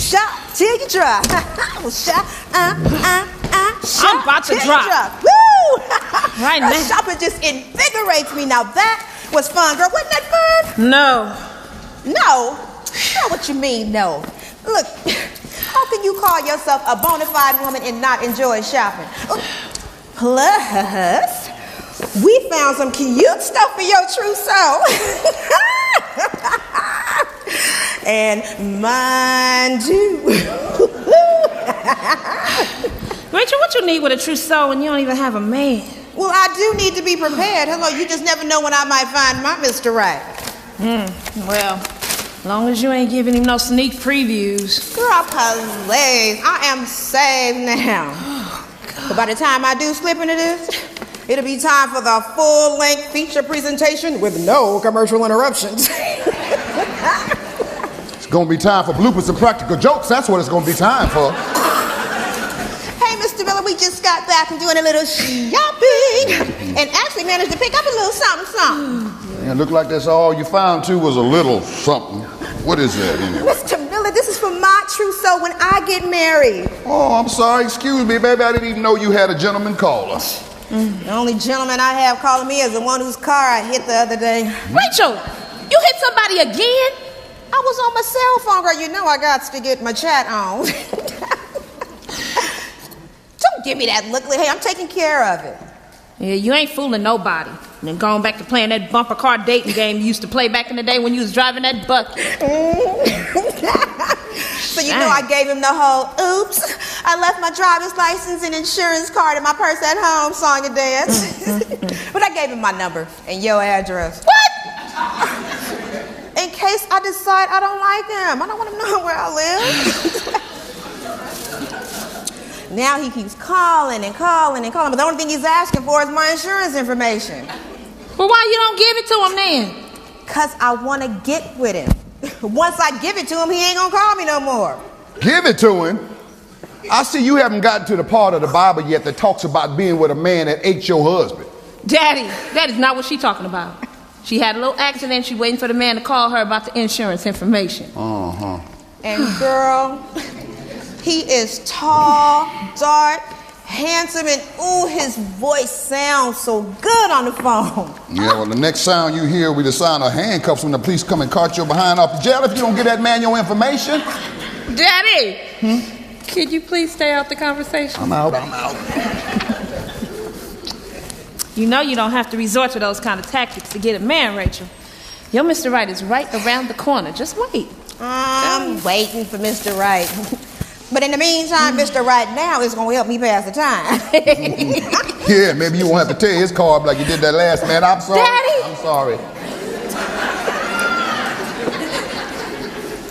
Shop till you drop. Well, shop, shop I'm about to till drop. You drop. Woo! Right now. Shopping just invigorates me. Now that was fun, girl. Wasn't that fun? No. No? Know what you mean, no. Look, how can you call yourself a bona fide woman and not enjoy shopping? Plus, we found some cute stuff for your trousseau. And mine too. Rachel, what you need with a trousseau when you don't even have a man? Well, I do need to be prepared. Hello, you just never know when I might find my Mr. Right. Well, as long as you ain't giving him no sneak previews. Girl, please. I am saved now. But by the time I do slip into this, it'll be time for the full-length feature presentation with no commercial interruptions. It's gonna be time for bloopers and practical jokes. That's what it's gonna be time for. Hey, Mr. Miller, we just got back from doing a little shopping and actually managed to pick up a little something. Yeah, look like that's all you found too was a little something. What is that anyway? Mr. Miller, this is for my trousseau when I get married. Oh, I'm sorry. Excuse me, baby. I didn't even know you had a gentleman caller. The only gentleman I have calling me is the one whose car I hit the other day. Rachel, you hit somebody again? I was on my cell phone, girl. You know I got to get my chat on. Don't give me that look. Hey, I'm taking care of it. Yeah, you ain't fooling nobody. And then going back to playing that bumper car dating game you used to play back in the day when you was driving that bucket. So you know I gave him the whole, oops, I left my driver's license and insurance card and my purse at home song and dance. But I gave him my number and your address. What? In case I decide I don't like him. I don't want him knowing where I live. Now he keeps calling and calling and calling, but the only thing he's asking for is my insurance information. Well, why you don't give it to him then? Because I want to get with him. Once I give it to him, he ain't going to call me no more. Give it to him? I see you haven't gotten to the part of the Bible yet that talks about being with a man that ate your husband. Daddy, that is not what she's talking about. She had a little accident. She's waiting for the man to call her about the insurance information. Uh-huh. And girl, he is tall, dark, handsome, and ooh, his voice sounds so good on the phone. Yeah, well, the next sound you hear will be the sound of handcuffs when the police come and cart your behind off the jail if you don't get that man your information. Daddy, could you please stay out the conversation? I'm out. You know you don't have to resort to those kind of tactics to get a man, Rachel. Your Mr. Right is right around the corner. Just wait. I'm waiting for Mr. Right. But in the meantime, Mr. Right now is going to help me pass the time. Yeah, maybe you won't have to tear his car up like you did that last man. I'm sorry. Daddy! I'm sorry.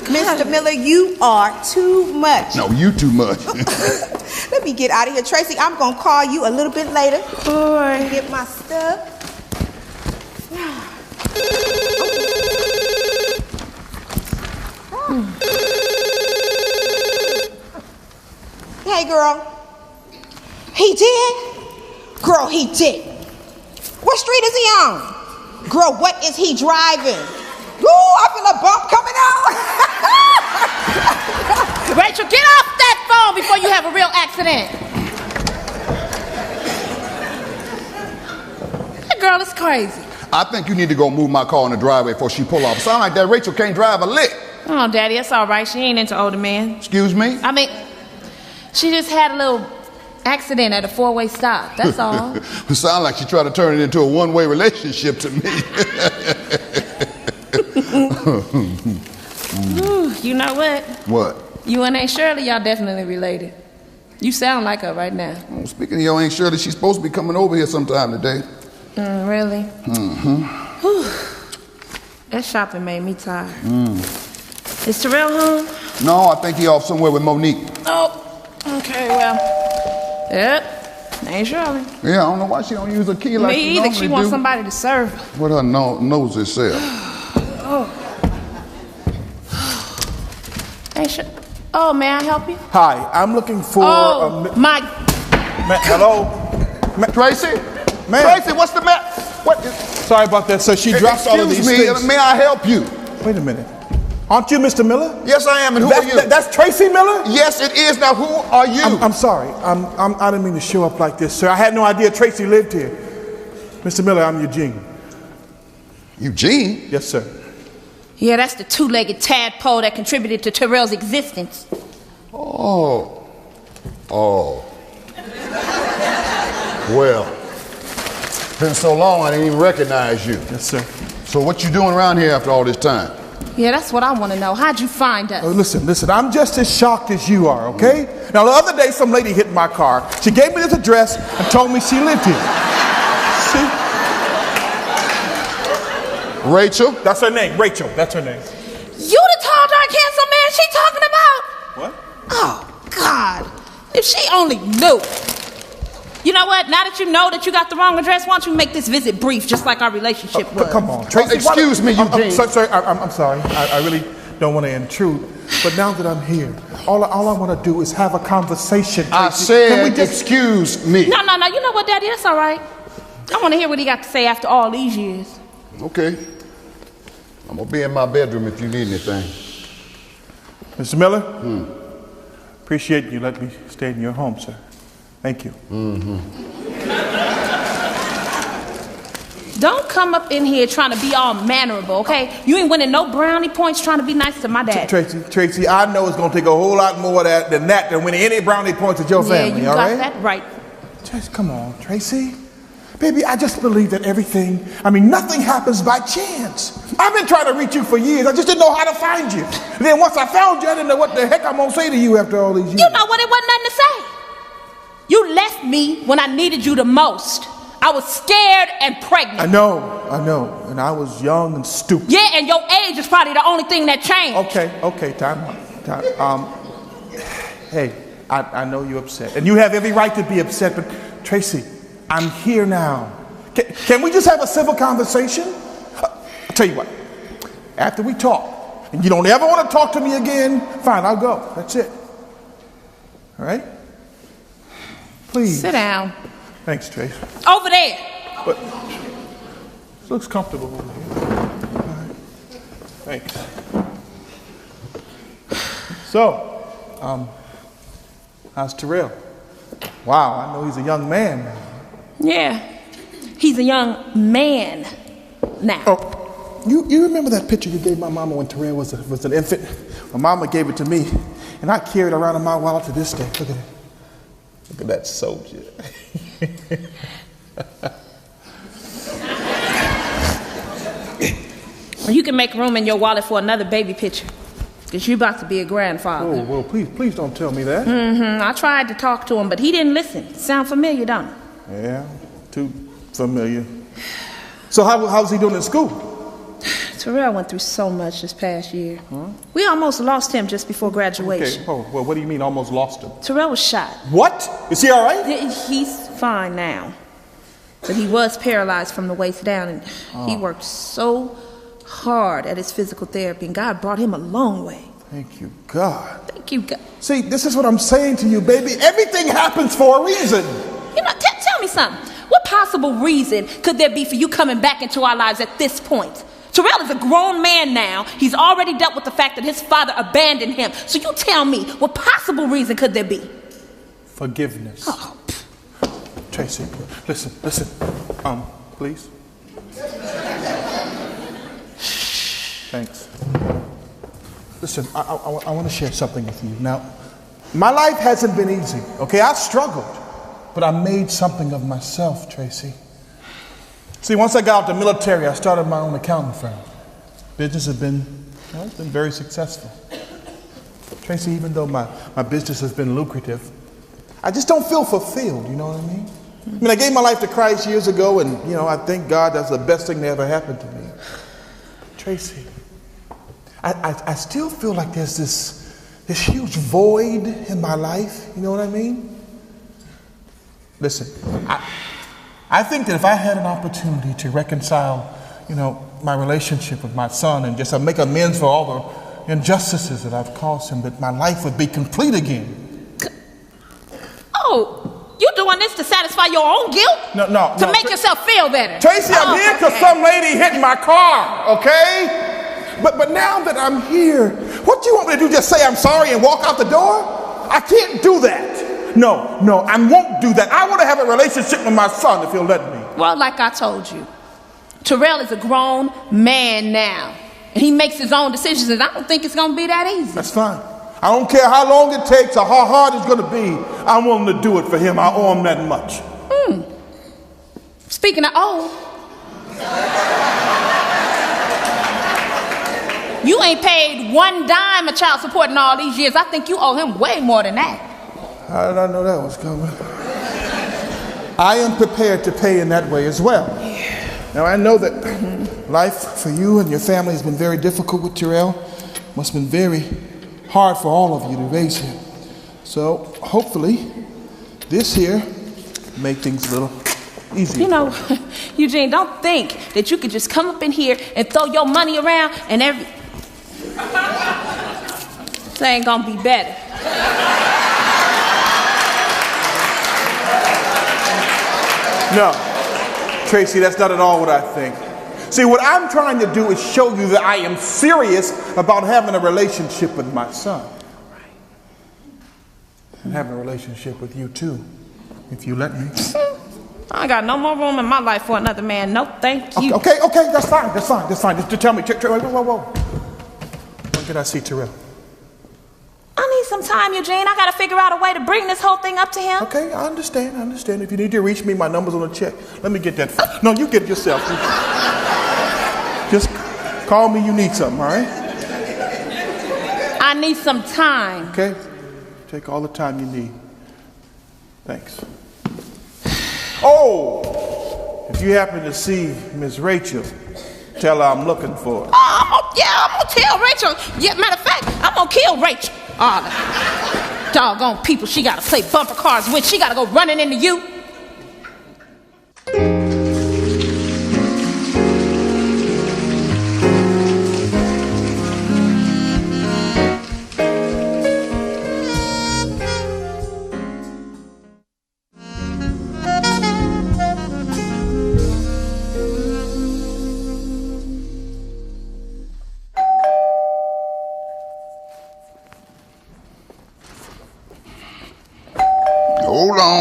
Mr. Miller, you are too much. No, you too much. Let me get out of here. Tracy, I'm going to call you a little bit later. All right. Get my stuff. Hey, girl. He did? Girl, he did. What street is he on? Girl, what is he driving? Ooh, I feel a bump coming out. Rachel, get off that phone before you have a real accident. That girl is crazy. I think you need to go move my car in the driveway before she pull off. Sound like that Rachel can't drive a lick. Oh, Daddy, that's all right. She ain't into older men. Excuse me? I mean, she just had a little accident at a four-way stop. That's all. It sounds like she tried to turn it into a one-way relationship to me. Ooh, you know what? What? You and Aunt Shirley, y'all definitely related. You sound like her right now. Well, speaking of your Aunt Shirley, she's supposed to be coming over here sometime today. Really? Mm-hmm. That shopping made me tired. Is Terrell home? No, I think he off somewhere with Monique. Oh, okay, well. Yep, Aunt Shirley. Yeah, I don't know why she don't use a key like she Me either. normally She wants do. somebody to serve her. What her nose itself. Oh. Aunt Shirley. Oh, may I help you? Hi, I'm looking for my... hello? Tracy? Ma'am. Tracy, what's the matter? What? Sorry about that, sir. She dropped all of these Excuse me, things. may I help you? Wait a minute. Aren't you Mr. Miller? Yes, I am. And who are you? That's Tracy Miller? Yes, it is. Now, who are you? I'm sorry. I didn't mean to show up like this, sir. I had no idea Tracy lived here. Mr. Miller, I'm Eugene. Eugene? Yes, sir. Yeah, that's the two-legged tadpole that contributed to Terrell's existence. Oh. Well, it's been so long I didn't even recognize you. Yes, sir. So what you doing around here after all this time? Yeah, that's what I want to know. How'd you find us? Oh, listen, I'm just as shocked as you are, okay? Now, the other day, some lady hit my car. She gave me this address and told me she lived here. See? Rachel? That's her name, Rachel. That's her name. You the tall, dark, handsome man she talking about? What? Oh, God. If she only knew. You know what? Now that you know that you got the wrong address, why don't you make this visit brief, just like our relationship was? Come on, Tracy. Excuse me, Eugene. I'm sorry. I really don't want to intrude. But now that I'm here, all I want to do is have a conversation, Tracy. I said, Can we just... excuse me. No. You know what, Daddy? That's all right. I want to hear what he got to say after all these years. Okay. I'm going to be in my bedroom if you need anything. Mr. Miller? Appreciate you letting me stay in your home, sir. Thank you. Don't come up in here trying to be all mannerable, okay? You ain't winning no brownie points trying to be nice to my dad. Tracy, I know it's going to take a whole lot more than winning any brownie points at your family, you all got right? that right. Just come on, Tracy. Baby, I just believe that nothing happens by chance. I've been trying to reach you for years. I just didn't know how to find you. And then once I found you, I didn't know what the heck I'm going to say to you after all these years. You know what? It wasn't nothing to say. You left me when I needed you the most. I was scared and pregnant. I know. And I was young and stupid. Yeah, and your age is probably the only thing that changed. Okay, time out. Hey, I know you're upset. And you have every right to be upset, but Tracy, I'm here now. Can we just have a civil conversation? I'll tell you what. After we talk, and you don't ever want to talk to me again, fine, I'll go. That's it. All right? Please. Sit down. Thanks, Tracy. Over there. But this looks comfortable over here. All right. Thanks. So, how's Terrell? Wow, I know he's a young man now. Yeah, he's a young man now. Oh, you remember that picture you gave my mama when Terrell was an infant? My mama gave it to me, and I carry it around in my wallet to this day. Look at it. Look at that soldier. You can make room in your wallet for another baby picture, because you're about to be a grandfather. Oh, well, please don't tell me that. I tried to talk to him, but he didn't listen. Sound familiar, don't it? Yeah, too familiar. So how's he doing in school? Terrell went through so much this past year. We almost lost him just before graduation. Okay, well, what do you mean almost lost him? Terrell was shot. What? Is he all right? He's fine now. But he was paralyzed from the waist down, and he worked so hard at his physical therapy, and God brought him a long way. Thank you, God. Thank you, God. See, this is what I'm saying to you, baby. Everything happens for a reason. You know, tell me something. What possible reason could there be for you coming back into our lives at this point? Terrell is a grown man now. He's already dealt with the fact that his father abandoned him. So you tell me, what possible reason could there be? Forgiveness. Oh. Tracy, listen. Please. Thanks. Listen, I want to share something with you. Now, my life hasn't been easy, okay? I struggled, but I made something of myself, Tracy. See, once I got out of the military, I started my own accounting firm. Business has been, it's been very successful. Tracy, even though my business has been lucrative, I just don't feel fulfilled, you know what I mean? I mean, I gave my life to Christ years ago, and, I thank God that's the best thing that ever happened to me. Tracy, I still feel like there's this huge void in my life, you know what I mean? Listen, I think that if I had an opportunity to reconcile, my relationship with my son and just make amends for all the injustices that I've caused him, that my life would be complete again. Oh, you doing this to satisfy your own guilt? No. To make yourself feel better? Tracy, I'm here because some lady hit my car, okay? But now that I'm here, what do you want me to do? Just say I'm sorry and walk out the door? I can't do that. No, I won't do that. I want to have a relationship with my son if he'll let me. Well, like I told you, Terrell is a grown man now. And he makes his own decisions, and I don't think it's going to be that easy. That's fine. I don't care how long it takes or how hard it's going to be. I'm willing to do it for him. I owe him that much. Speaking of old, you ain't paid one dime of child support in all these years. I think you owe him way more than that. How did I know that was coming? I am prepared to pay in that way as well. Now, I know that life for you and your family has been very difficult with Terrell. Must have been very hard for all of you to raise him. So, hopefully, this here make things a little easier. You know, Eugene, don't think that you could just come up in here and throw your money around and This ain't gonna be better. No, Tracy, that's not at all what I think. See, what I'm trying to do is show you that I am serious about having a relationship with my son. And having a relationship with you too, if you let me. I ain't got no more room in my life for another man. No, thank you. Okay, that's fine. Just tell me, whoa. When can I see Terrell? I need some time, Eugene. I gotta figure out a way to bring this whole thing up to him. Okay, I understand. If you need to reach me, my number's on the check. Let me get that. No, you get it yourself. Just call me, you need something, all right? I need some time. Okay, take all the time you need. Thanks. Oh, if you happen to see Miss Rachel, tell her I'm looking for her. I'm gonna tell Rachel. Yeah, matter of fact, I'm gonna kill Rachel. All the doggone people she gotta play bumper cars with, she gotta go running into you.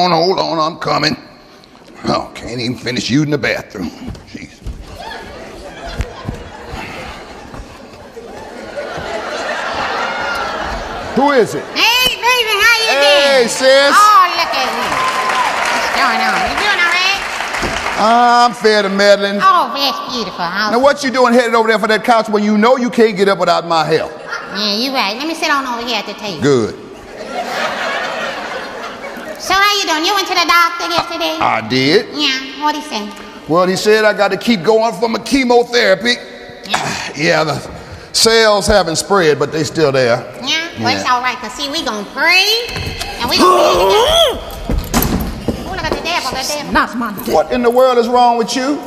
Hold on, I'm coming. Oh, can't even finish using the bathroom. Jeez. Who is it? Hey, baby, how you doing? Hey, sis. Oh, look at you. What's going on? You doing all right? I'm fair to meddling. Oh, that's beautiful. Now, what you doing headed over there for that couch when you know you can't get up without my help? Yeah, you right. Let me sit on over here at the table. Good. So how you doing? You went to the doctor yesterday? I did. Yeah, what'd he say? Well, he said I got to keep going for my chemotherapy. Yeah, the cells haven't spread, but they still there. Yeah? Well, it's all right, because see, we gonna pray, and we gonna be together. Oh, look at the devil, Not my devil. What in the world is wrong with you?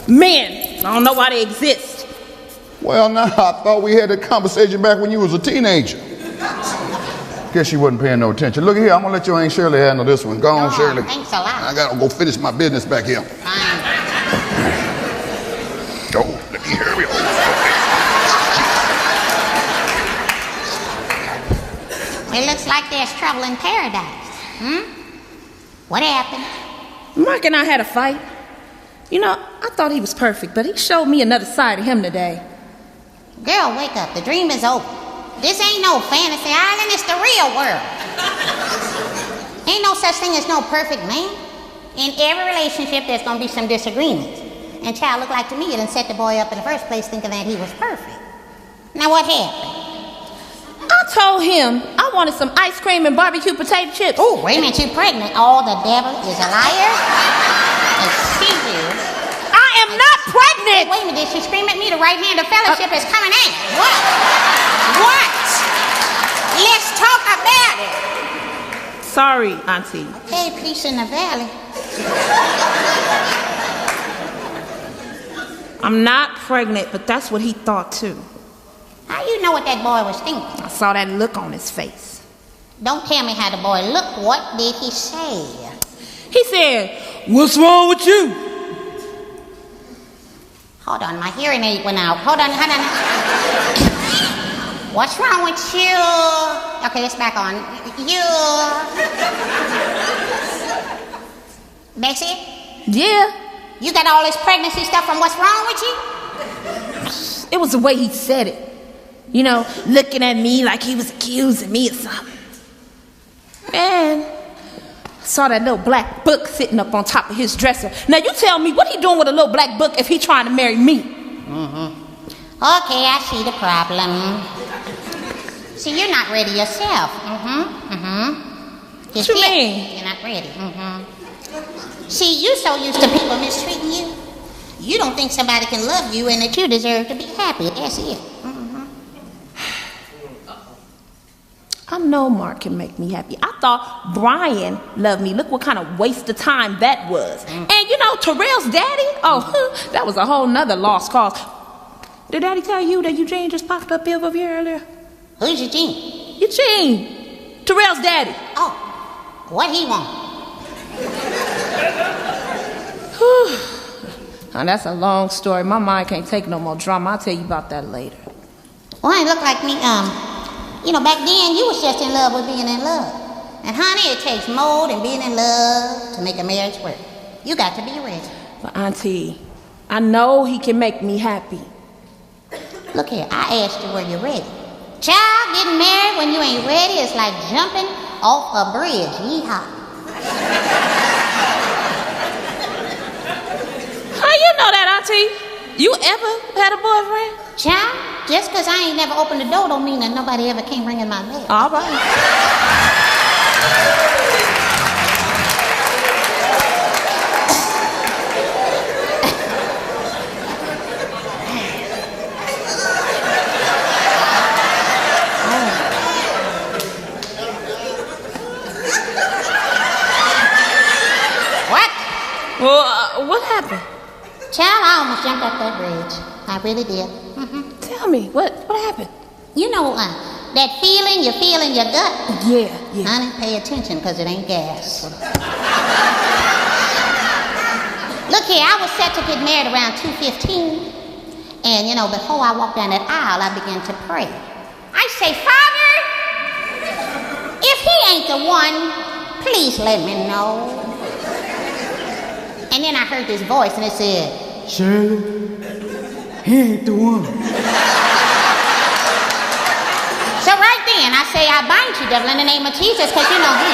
Men, I don't know why they exist. Well, now, I thought we had a conversation back when you was a teenager. Guess you wasn't paying no attention. Look here, I'm gonna let your Aunt Shirley handle this one. Go on, Shirley. Thanks a lot. I gotta go finish my business back here. Fine. Oh, let me hurry up. It looks like there's trouble in paradise. What happened? Mark and I had a fight. You know, I thought he was perfect, but he showed me another side of him today. Girl, wake up. The dream is over. This ain't no fantasy island. It's the real world. Ain't no such thing as no perfect man. In every relationship, there's gonna be some disagreements. And child, looked like to me, you done set the boy up in the first place thinking that he was perfect. Now what happened? I told him I wanted some ice cream and barbecue potato chips. Oh, wait a minute, you pregnant. Oh, the devil is a liar. And she is. I am not pregnant. Wait a minute, did she scream at me? The right hand of fellowship is coming in. What? Let's talk about it. Sorry, Auntie. Okay, peace in the valley. I'm not pregnant, but that's what he thought too. How you know what that boy was thinking? I saw that look on his face. Don't tell me how the boy looked. What did he say? He said, "What's wrong with you?" Hold on, my hearing aid went out. Hold on. What's wrong with you? Okay, it's back on. You. Bexy? Yeah. You got all this pregnancy stuff from what's wrong with you? It was the way he said it. You know, looking at me like he was accusing me of something. Man, I saw that little black book sitting up on top of his dresser. Now you tell me, what he doing with a little black book if he trying to marry me? Okay, I see the problem. See, you're not ready yourself. What you mean? You're not ready. See, you're so used to people mistreating you. You don't think somebody can love you and that you deserve to be happy. That's it. I know Mark can make me happy. I thought Brian loved me. Look what kind of waste of time that was. And you know, Terrell's daddy? Oh, that was a whole nother lost cause. Did Daddy tell you that Eugene just popped up over here earlier? Who's Eugene? Eugene! Terrell's daddy. Oh, what he want? Now, that's a long story. My mind can't take no more drama. I'll tell you about that later. Well, it looked like me, you know, back then you was just in love with being in love. And honey, it takes more than being in love to make a marriage work. You got to be ready. But Auntie, I know he can make me happy. Look here, I asked you, were you ready? Child, getting married when you ain't ready is like jumping off a bridge. Yeehaw. How you know that, Auntie? You ever had a boyfriend? Child, just because I ain't never opened the door don't mean that nobody ever came ringing my bell. All right. What? Well, what happened? Child, I almost jumped off that bridge. I really did. Tell me, what happened? You know, that feeling you feel in your gut? Yeah. Honey, pay attention, because it ain't gas. Look here, I was set to get married around 2:15. And, you know, before I walked down that aisle, I began to pray. I say, Father, if he ain't the one, please let me know. And then I heard this voice, and it said, Shirley, he ain't the one. So right then, I say, I bind you, devil, in the name of Jesus, because you know him.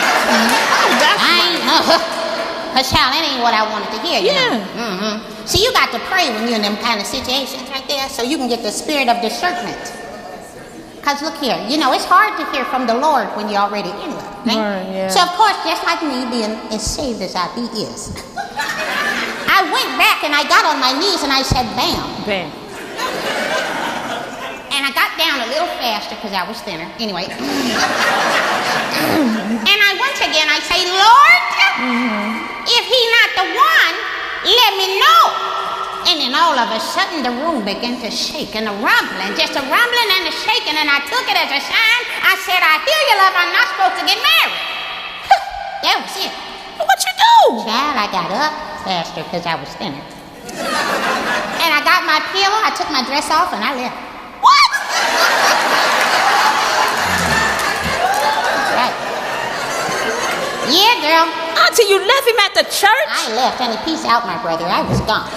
Because, child, that ain't what I wanted to hear, you know. See, you got to pray when you're in them kind of situations right there, so you can get the spirit of discernment. Because look here, you know, it's hard to hear from the Lord when you're already in love, right? Right, yeah. So, of course, just like me being as saved as I be is, I went back and I got on my knees and I said, bam. Bam. And I got down a little faster because I was thinner. Anyway. And I once again, I say, Lord, if he not the one, let me know. And then all of a sudden, the room began to shake and a rumbling, just a rumbling and a shaking. And I took it as a sign. I said, I hear you, love, I'm not supposed to get married. That was it. What you do? Child, I got up faster because I was thinner. And I got my pillow, I took my dress off, and I left. What? That's right. Yeah, girl. Auntie, you left him at the church? I left, and peace out, my brother. I was gone.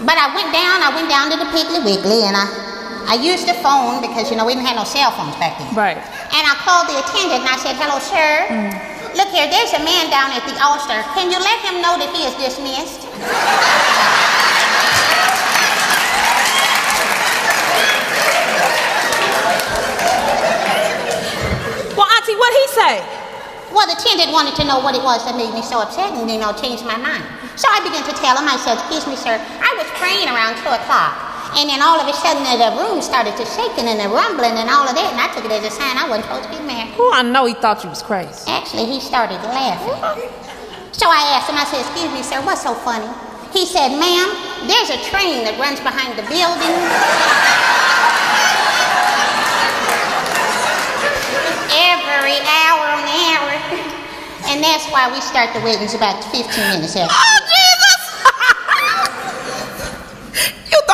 But I went down to the Piggly Wiggly, and I used the phone because, you know, we didn't have no cell phones back then. Right. And I called the attendant, and I said, hello, sir. Look here, there's a man down at the altar. Can you let him know that he is dismissed? Well, Auntie, what'd he say? Well, the attendant wanted to know what it was that made me so upset and, you know, changed my mind. So I began to tell him, I said, excuse me, sir, I was praying around 2 o'clock. And then all of a sudden the room started to shaking and the rumbling and all of that. And I took it as a sign I wasn't supposed to get married. Oh, I know he thought you was crazy. Actually, he started laughing. So I asked him, I said, excuse me, sir, what's so funny? He said, ma'am, there's a train that runs behind the building. Every hour on the hour. And that's why we start the weddings about 15 minutes after. Oh,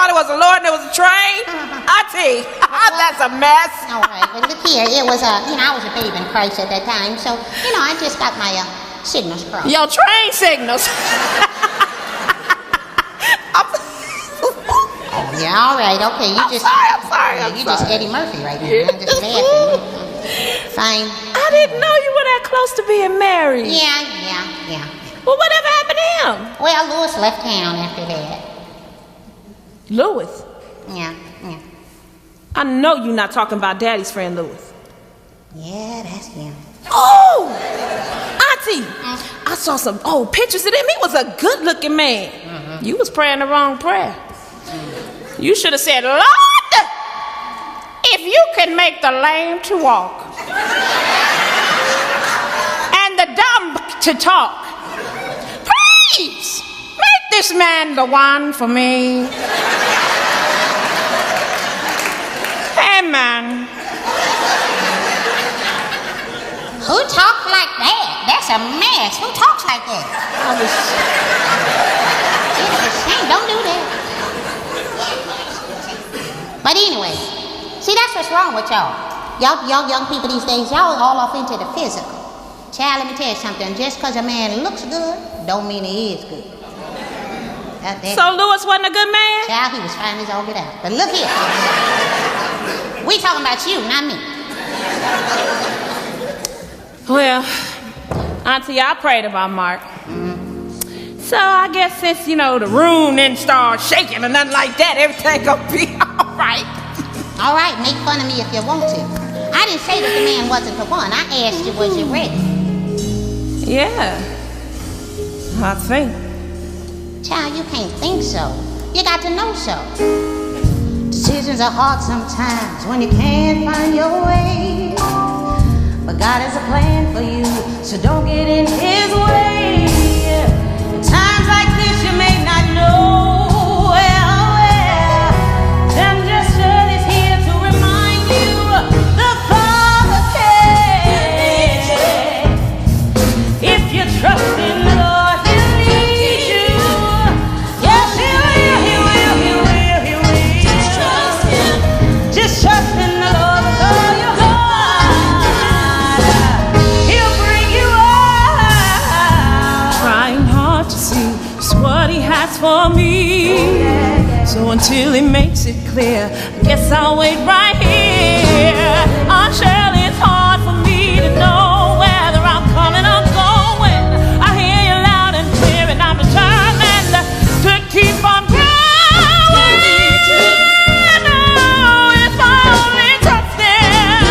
thought it was a Lord and it was a train? Auntie, that's a mess. All right, but look here. It was I was a babe in Christ at that time, so I just got my signals crossed. Your train signals. Yeah, all right, okay. I'm sorry. You just Eddie Murphy right now. I'm just laughing. Fine. I didn't know you were that close to being married. Yeah. Well, whatever happened to him? Well, Louis left town after that. Louis? Yeah. I know you're not talking about Daddy's friend Louis. Yeah, that's him. Oh! Auntie, I saw some old pictures of him. He was a good-looking man. Mm-hmm. You was praying the wrong prayer. You should have said, Lord, if you can make the lame to walk and the dumb to talk, please make this man the one for me. Amen. Who talks like that? That's a mess. Who talks like that? It's a shame. Don't do that. But anyway, see, that's what's wrong with y'all. Y'all young people these days, y'all all off into the physical. Child, let me tell you something. Just because a man looks good, don't mean he is good. So Louis wasn't a good man? Child, he was fine as all get out. But look here. We talking about you, not me. Well, Auntie, I prayed about Mark. So I guess since, the room didn't start shaking or nothing like that, everything gonna be all right. All right, make fun of me if you want to. I didn't say that the man wasn't the one. I asked you, was you ready? Yeah, I think. Child, you can't think so. You got to know so. Decisions are hard sometimes when you can't find your way. But God has a plan for you, so don't get in His way. In times like this, you may not know where. Them gesture is here to remind you the Father cares. If you trust in the Lord, He'll lead you. Yes, He will. Just trust Him. Just trust in the Lord with all your heart. What He has for me. So until He makes it clear, I guess I'll wait right here. I'm sure it's hard for me to know whether I'm coming or going. I hear you loud and clear, and I'm determined to keep on going. Oh, if I only trust Him,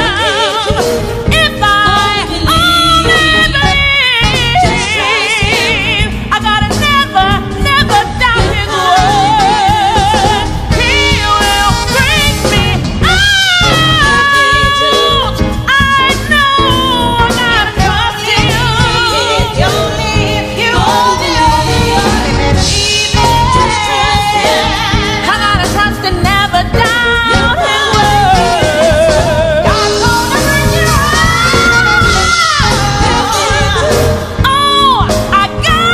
if I only believe, I gotta never doubt His word. He will bring me out. I know I gotta trust Him. If you believe it, I gotta trust and never doubt His word. God's gonna bring you out. Oh, I gotta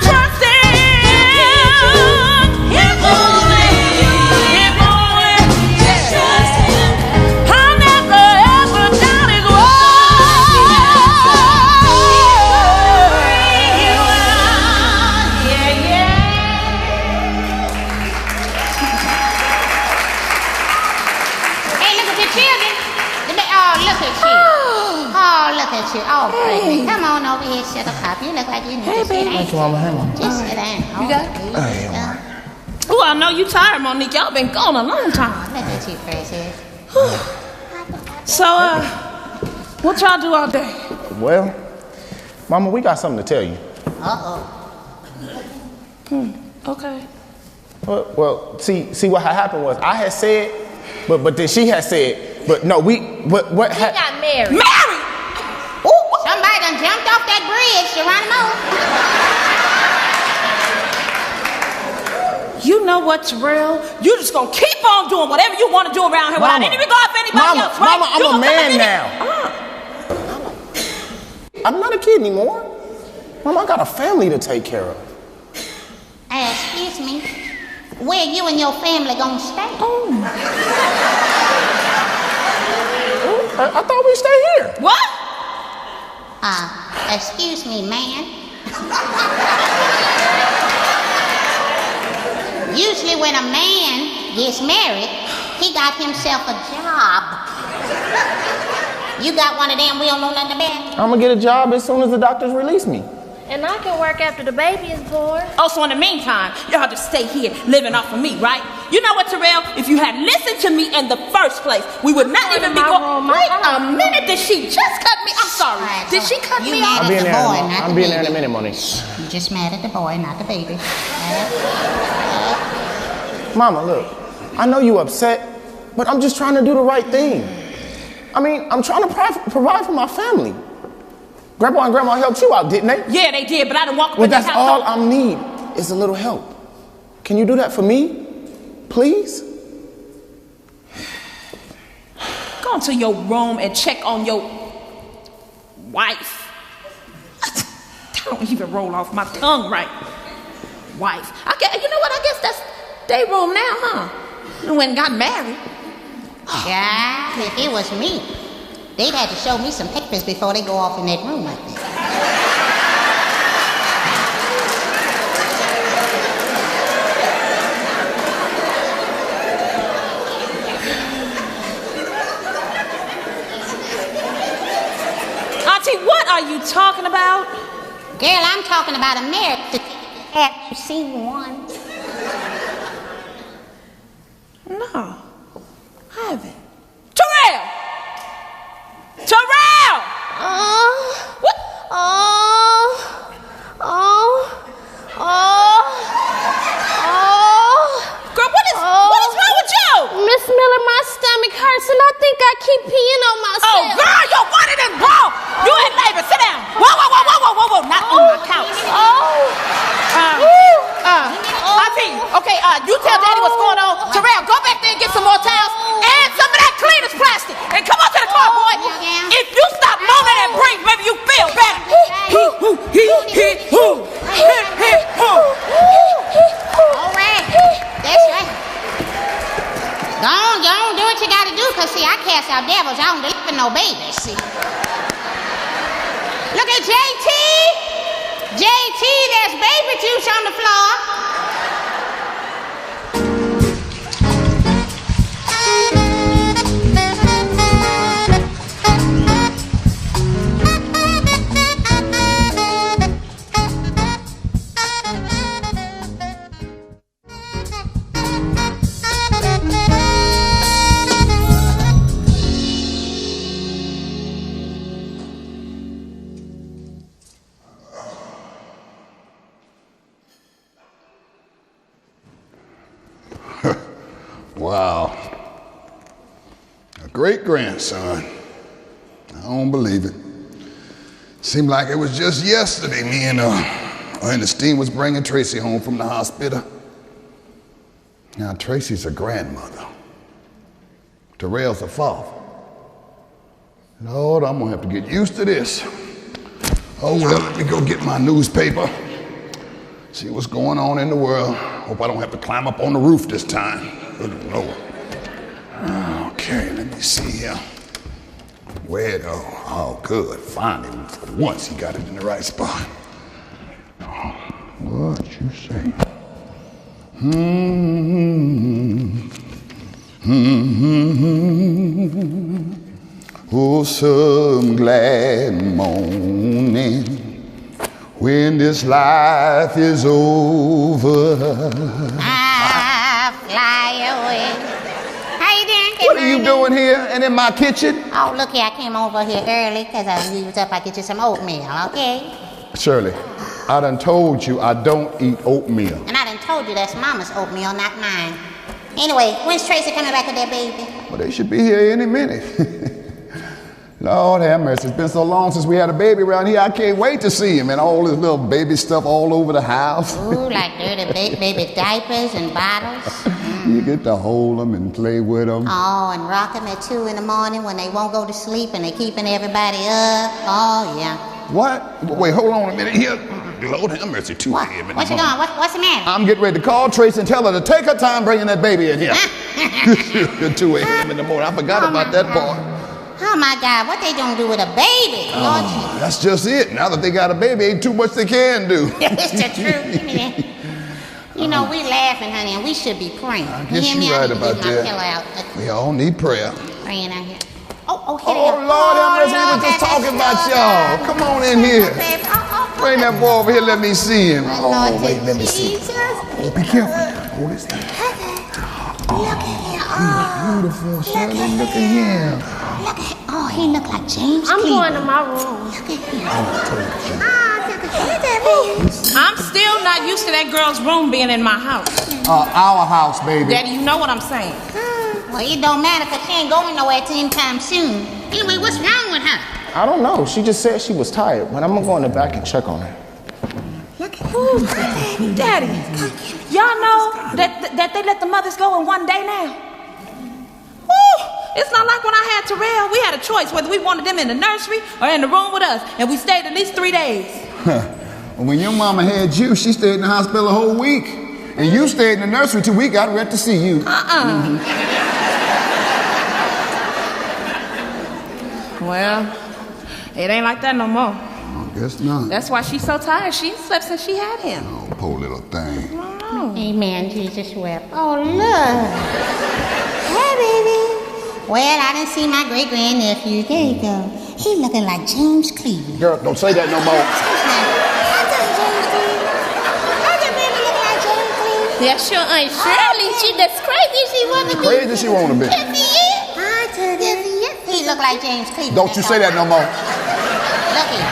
trust Him. If only, just trust Him. I'll never ever doubt His word. Bring you out. Yeah. Hey, look at your children. Oh, look at you. Oh, look at you. Oh, baby. Come on over here, sugar pop. You look like you need to sit down. Thank you, Mama. Hang on. Just sit down. You got it? Oh, I know you tired, Monique. Y'all been gone a long time. Look at you, precious. So, what y'all do all day? Well, Mama, we got something to tell you. Uh-oh. Okay. Well, see what had happened was I had said, but then she had said, but no, what got married. Married? Somebody done jumped off that bridge, Geronimo. You know what's real? You just gonna keep on doing whatever you want to do around here without Mama. any regard for anybody else, right? Mama, I'm You a gonna man come now. I'm not a kid anymore. Mama, I got a family to take care of. Excuse me. Where you and your family gonna stay? I thought we'd stay here. What? Excuse me, man. Usually when a man gets married, he got himself a job. You got one of them we don't know nothing about? I'm gonna get a job as soon as the doctors release me. And I can work after the baby is born. Also, in the meantime, y'all just stay here living off of me, right? You know what, Terrell? If you had listened to me in the first place, we would not even be going. Wait a minute, did she just cut me? I'm sorry. Did she cut me off? I'll be in there. I'll be in there in a minute, Monique. You just mad at the boy, not the baby. Mama, look, I know you upset, but I'm just trying to do the right thing. I mean, I'm trying to provide for my family. Grandpa and Grandma helped you out, didn't they? Yeah, they did, but I didn't walk up Well, in this that's house. all I need is a little help. Can you do that for me? Please? Go into your room and check on your wife. That don't even roll off my tongue right. Wife. You know what? I guess that's their room now, huh? You went and got married. Yeah, if it was me, they'd have to show me some papers before they go off in that room like that. Auntie, what are you talking about? Girl, I'm talking about a marriage. Have you seen one? No, I haven't. Terrell! Terrell! What? Girl, what is wrong with you? Miss Miller, my stomach hurts and I think I keep peeing on myself. Oh, girl, you're one of them wrong. You in labor. Sit down. Whoa. Not on my couch. Auntie, okay, you tell Daddy what's going on. Terrell, go back there and get some more towels and some of that cleaner's plastic. And come on to the car, boy. If you stop moaning and breathe, maybe you feel better. All right. That's right. Go on, do what you gotta do, cause see, I cast out devils. I don't deliver no babies, see. Look at JT. JT, there's baby juice on the floor. Wow. A great-grandson. I don't believe it. Seemed like it was just yesterday me and Ernestine was bringing Tracy home from the hospital. Now, Tracy's a grandmother. Terrell's a father. Lord, I'm gonna have to get used to this. Oh well, let me go get my newspaper. See what's going on in the world. Hope I don't have to climb up on the roof this time. Good Lord. Okay, let me see here. Where it go? Oh, good. Finally, for once he got it in the right spot. Oh, what you say? Oh, some glad morning when this life is over. I fly away. How you doing, What are you doing here and in my kitchen? Oh, look here, I came over here early because I was up. I get you some oatmeal, okay? Shirley, I done told you I don't eat oatmeal. And I done told you that's Mama's oatmeal, not mine. Anyway, when's Tracy coming back with that baby? Well, they should be here any minute. Lord have mercy, it's been so long since we had a baby around here, I can't wait to see him and all this little baby stuff all over the house. Ooh, like dirty baby diapers and bottles. You get to hold them and play with them. Oh, and rock them at 2 in the morning when they won't go to sleep and they keeping everybody up. Oh, yeah. What? Wait, hold on a minute here. Lord have mercy, 2 What? a.m. in the What's it morning. going? What's the matter? I'm getting ready to call Tracy and tell her to take her time bringing that baby in here. 2 a.m. in the morning. I forgot about that part. Oh my God, what they gonna do with a baby? Lord Jesus. That's just it. Now that they got a baby, ain't too much they can do. It's the truth. Give me that. You know, we laughing, honey, and we should be praying. I You guess hear me? you're I right need to about get my that. pillow out. We all need prayer. Praying out here. Oh, here Oh, they go. Lord have mercy. We Lord, were just that's talking about so y'all. good. Come on in here. Baby. Oh, Bring that boy over here. Let me see him. Lord, Oh, wait. Let me see. Jesus. Oh, be careful. Hold this thing. Look at him. Oh, Beautiful, Shirley. Look at him. look at him. Oh, he look like James I'm Cleveland. going to my room. Look at him. Look at him. I'm still not used to that girl's room being in my house. Our house, baby. Daddy, you know what I'm saying. Well, it don't matter because she ain't going nowhere anytime soon. Anyway, what's wrong with her? I don't know. She just said she was tired, but I'm gonna go in the back and check on her. Ooh, Daddy, y'all know that they let the mothers go in one day now? Woo! It's not like when I had Terrell. We had a choice whether we wanted them in the nursery or in the room with us, and we stayed at least 3 days. When your mama had you, she stayed in the hospital a whole week. And you stayed in the nursery till we got ready to see you. Well, it ain't like that no more. I guess not. That's why she's so tired. She ain't slept since she had him. Oh, poor little thing. Amen. Jesus wept. Oh, look. Hey, baby. Well, I didn't see my great-grandnephew. There you go. He looking like James Cleveland. Girl, don't say that no more. That's your Aunt Shirley. She that's crazy. She wanna be. Crazy she wanna be. Yes, he is. He look like James Cleveland. Don't you say that no more. Look here.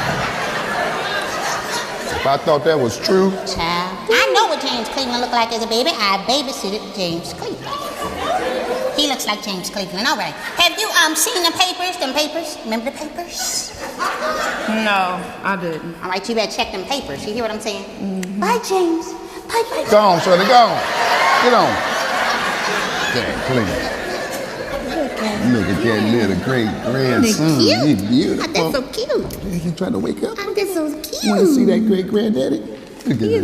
If I thought that was true. Child, I know what James Cleveland looked like as a baby. I babysitted James Cleveland. He looks like James Cleveland. All right. Have you seen the papers? Them papers? Remember the papers? No, I didn't. All right, you better check them papers. You hear what I'm saying? Bye, James. Bye, bye. Go on, Shirley, go on. Get on. Dang, please. Look at that little great grandson. They're cute. He's beautiful. Oh, that's so cute. Yeah, you trying to wake up? Oh, that's so cute. Want to see that great granddaddy? Look at that,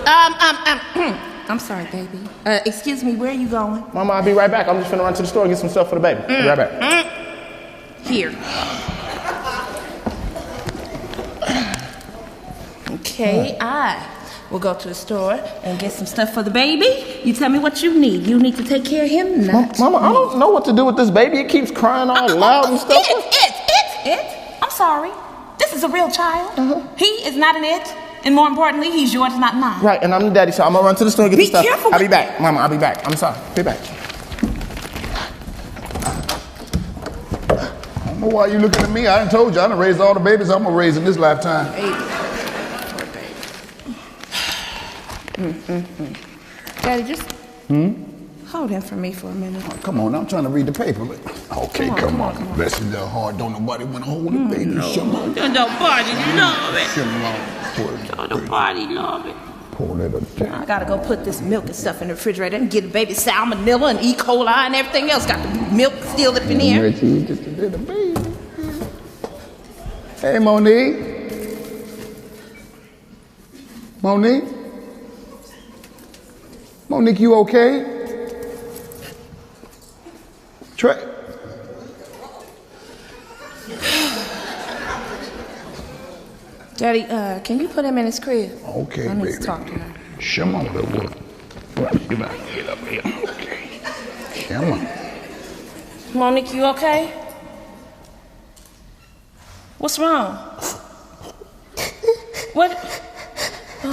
89. I'm sorry, baby. Excuse me, where are you going? Mama, I'll be right back. I'm just finna run to the store and get some stuff for the baby. Be right back. Here. Okay, I will go to the store and get some stuff for the baby. You tell me what you need. You need to take care of him, not Mama, I don't know what to do with this baby. It keeps crying all loud and stuff. It. I'm sorry. This is a real child. He is not an it. And more importantly, he's yours, not mine. Right, and I'm the daddy, so I'm gonna run to the store and get the stuff. Careful. I'll be back. Mama, I'll be back. I'm sorry. Be back. I don't know why you looking at me. I done told you I done raised all the babies I'm gonna raise in this lifetime. Daddy, just hold him for me for a minute. Oh, come on, I'm trying to read the paper. Okay, come on. Bless your little heart. Don't nobody want to hold the baby. Shimon. Don't nobody love it. Shimon. Don't nobody love it. Poor little thing. I gotta go put this milk and stuff in the refrigerator and get the baby salmonella and E. coli and everything else. Got the milk still up in here. Just a little baby. Hey, Monique. Monique? Monique, you okay? Trey. Daddy, can you put him in his crib? Okay, I need baby. to talk to him. Come on, little boy. Get up here. Okay. Come on. Monique, you okay? What's wrong? What? Oh,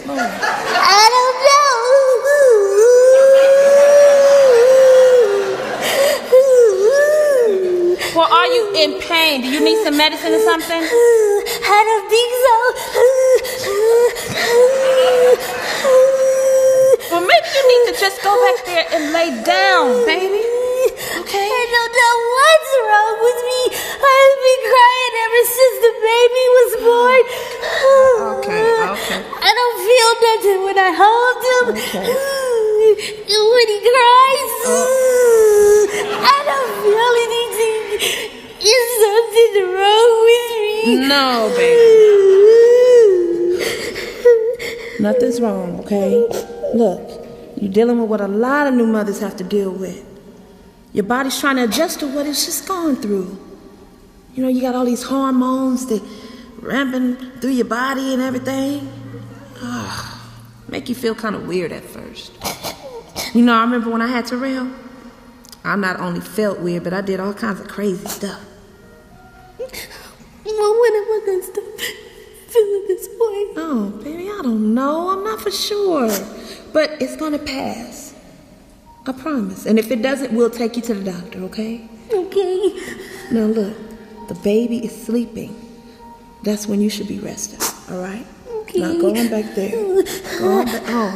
Lord. I don't know. Well, are you in pain? Do you need some medicine or something? I don't think so. Well, maybe you need to just go back there and lay down, baby. Okay? I don't know what's wrong with me. I've been crying ever since the baby was born. Okay. I don't feel nothing when I hold him. When he cries, I don't feel anything. Is something wrong with me? No, baby. Nothing's wrong, okay? Look, you're dealing with what a lot of new mothers have to deal with. Your body's trying to adjust to what it's just gone through. You know, you got all these hormones that ramping through your body and everything. Make you feel kind of weird at first. You know, I remember when I had Terrell, I not only felt weird, but I did all kinds of crazy stuff. Well, when am I gonna stop feeling this way? Oh, baby, I don't know. I'm not for sure. But it's gonna pass. I promise. And if it doesn't, we'll take you to the doctor, okay? Okay. Now look, the baby is sleeping. That's when you should be resting, all right? Okay. Now go on back there. Go on back home.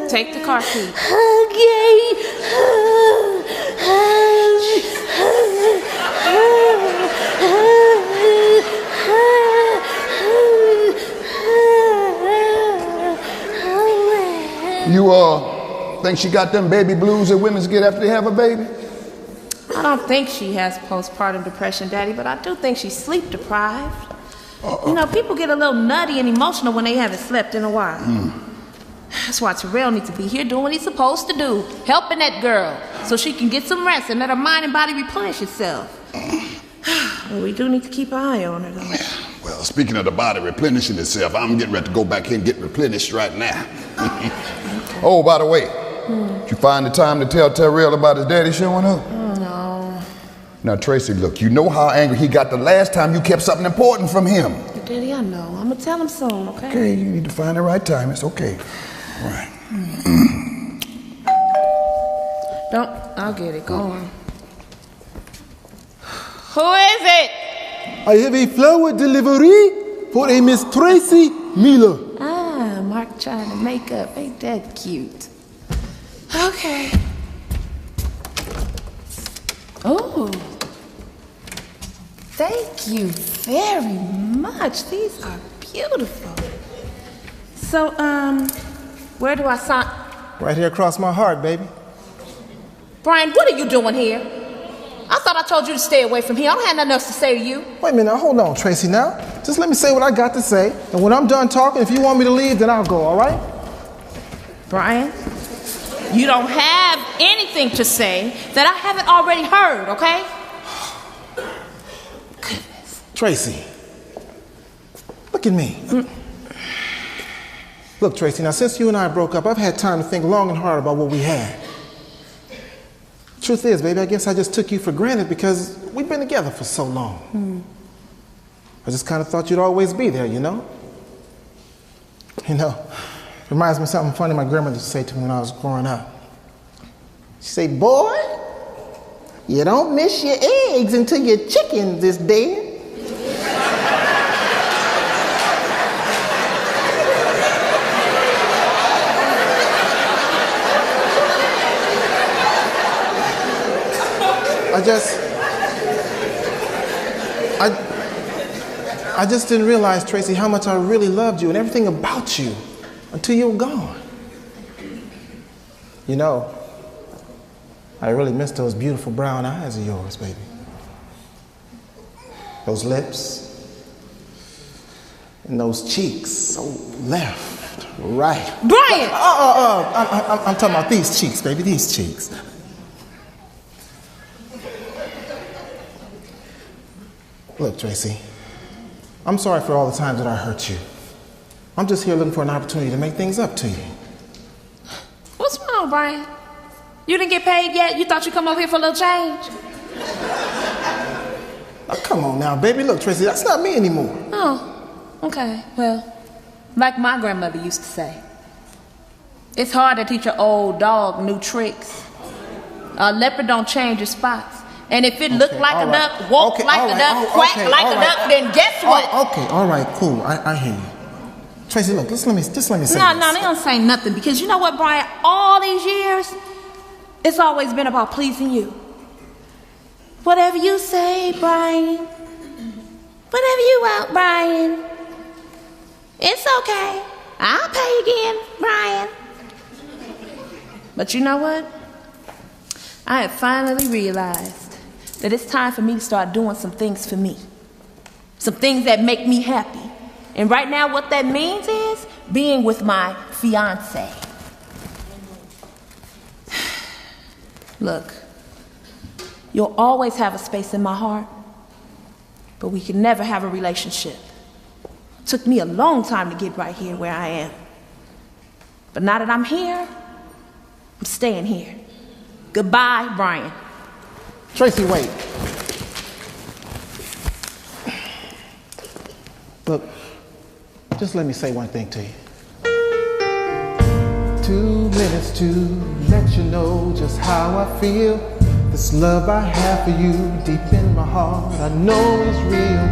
Take the car seat. Okay. You think she got them baby blues that women get after they have a baby? I don't think she has postpartum depression, Daddy, but I do think she's sleep deprived. You know, people get a little nutty and emotional when they haven't slept in a while. That's why Terrell needs to be here doing what he's supposed to do, helping that girl so she can get some rest and let her mind and body replenish itself. Well, we do need to keep an eye on her, though. Well, speaking of the body replenishing itself, I'm getting ready to go back here and get replenished right now. Oh, by the way, did you find the time to tell Terrell about his daddy showing up? No. Now, Tracy, look, you know how angry he got the last time you kept something important from him. Daddy, I know. I'm going to tell him soon, okay? Okay, you need to find the right time. It's okay. All right. I'll get it. Go on. Who is it? I have a flower delivery for a Miss Tracy Miller. Ah, Mark trying to make up. Ain't that cute? Okay. Oh. Thank you very much. These are beautiful. So, where do I sign? Right here across my heart, baby. Brian, what are you doing here? I thought I told you to stay away from here. I don't have nothing else to say to you. Wait a minute, now, hold on, Tracy, now. Just let me say what I got to say, and when I'm done talking, if you want me to leave, then I'll go, all right? Brian, you don't have anything to say that I haven't already heard, okay? Goodness. Tracy, look at me. Look, Tracy, now since you and I broke up, I've had time to think long and hard about what we had. Truth is, baby, I guess I just took you for granted because we've been together for so long. I just kind of thought you'd always be there, you know? You know, it reminds me of something funny my grandmother used to say to me when I was growing up. She'd say, boy, you don't miss your eggs until your chickens is dead. I just didn't realize, Tracy, how much I really loved you and everything about you until you were gone. You know, I really miss those beautiful brown eyes of yours, baby. Those lips and those cheeks, so left, right. Brian! I'm talking about these cheeks, baby, these cheeks. Look, Tracy, I'm sorry for all the times that I hurt you. I'm just here looking for an opportunity to make things up to you. What's wrong, Brian? You didn't get paid yet? You thought you'd come over here for a little change? Oh, come on now, baby. Look, Tracy, that's not me anymore. Oh, okay. Well, like my grandmother used to say, it's hard to teach an old dog new tricks. A leopard don't change his spots. And if it looked like a duck, walk like a duck, quack like a duck, then guess what? Okay, all right, cool. I hear you. Tracy, look, just let me say this. No, they don't say nothing because you know what, Brian? All these years, it's always been about pleasing you. Whatever you say, Brian. Whatever you want, Brian. It's okay. I'll pay again, Brian. But you know what? I have finally realized that it's time for me to start doing some things for me. Some things that make me happy. And right now what that means is being with my fiance. Look, you'll always have a space in my heart, but we can never have a relationship. It took me a long time to get right here where I am. But now that I'm here, I'm staying here. Goodbye, Brian. Tracy, wait. Look, just let me say one thing to you. 2 minutes to let you know just how I feel. This love I have for you deep in my heart, I know is real.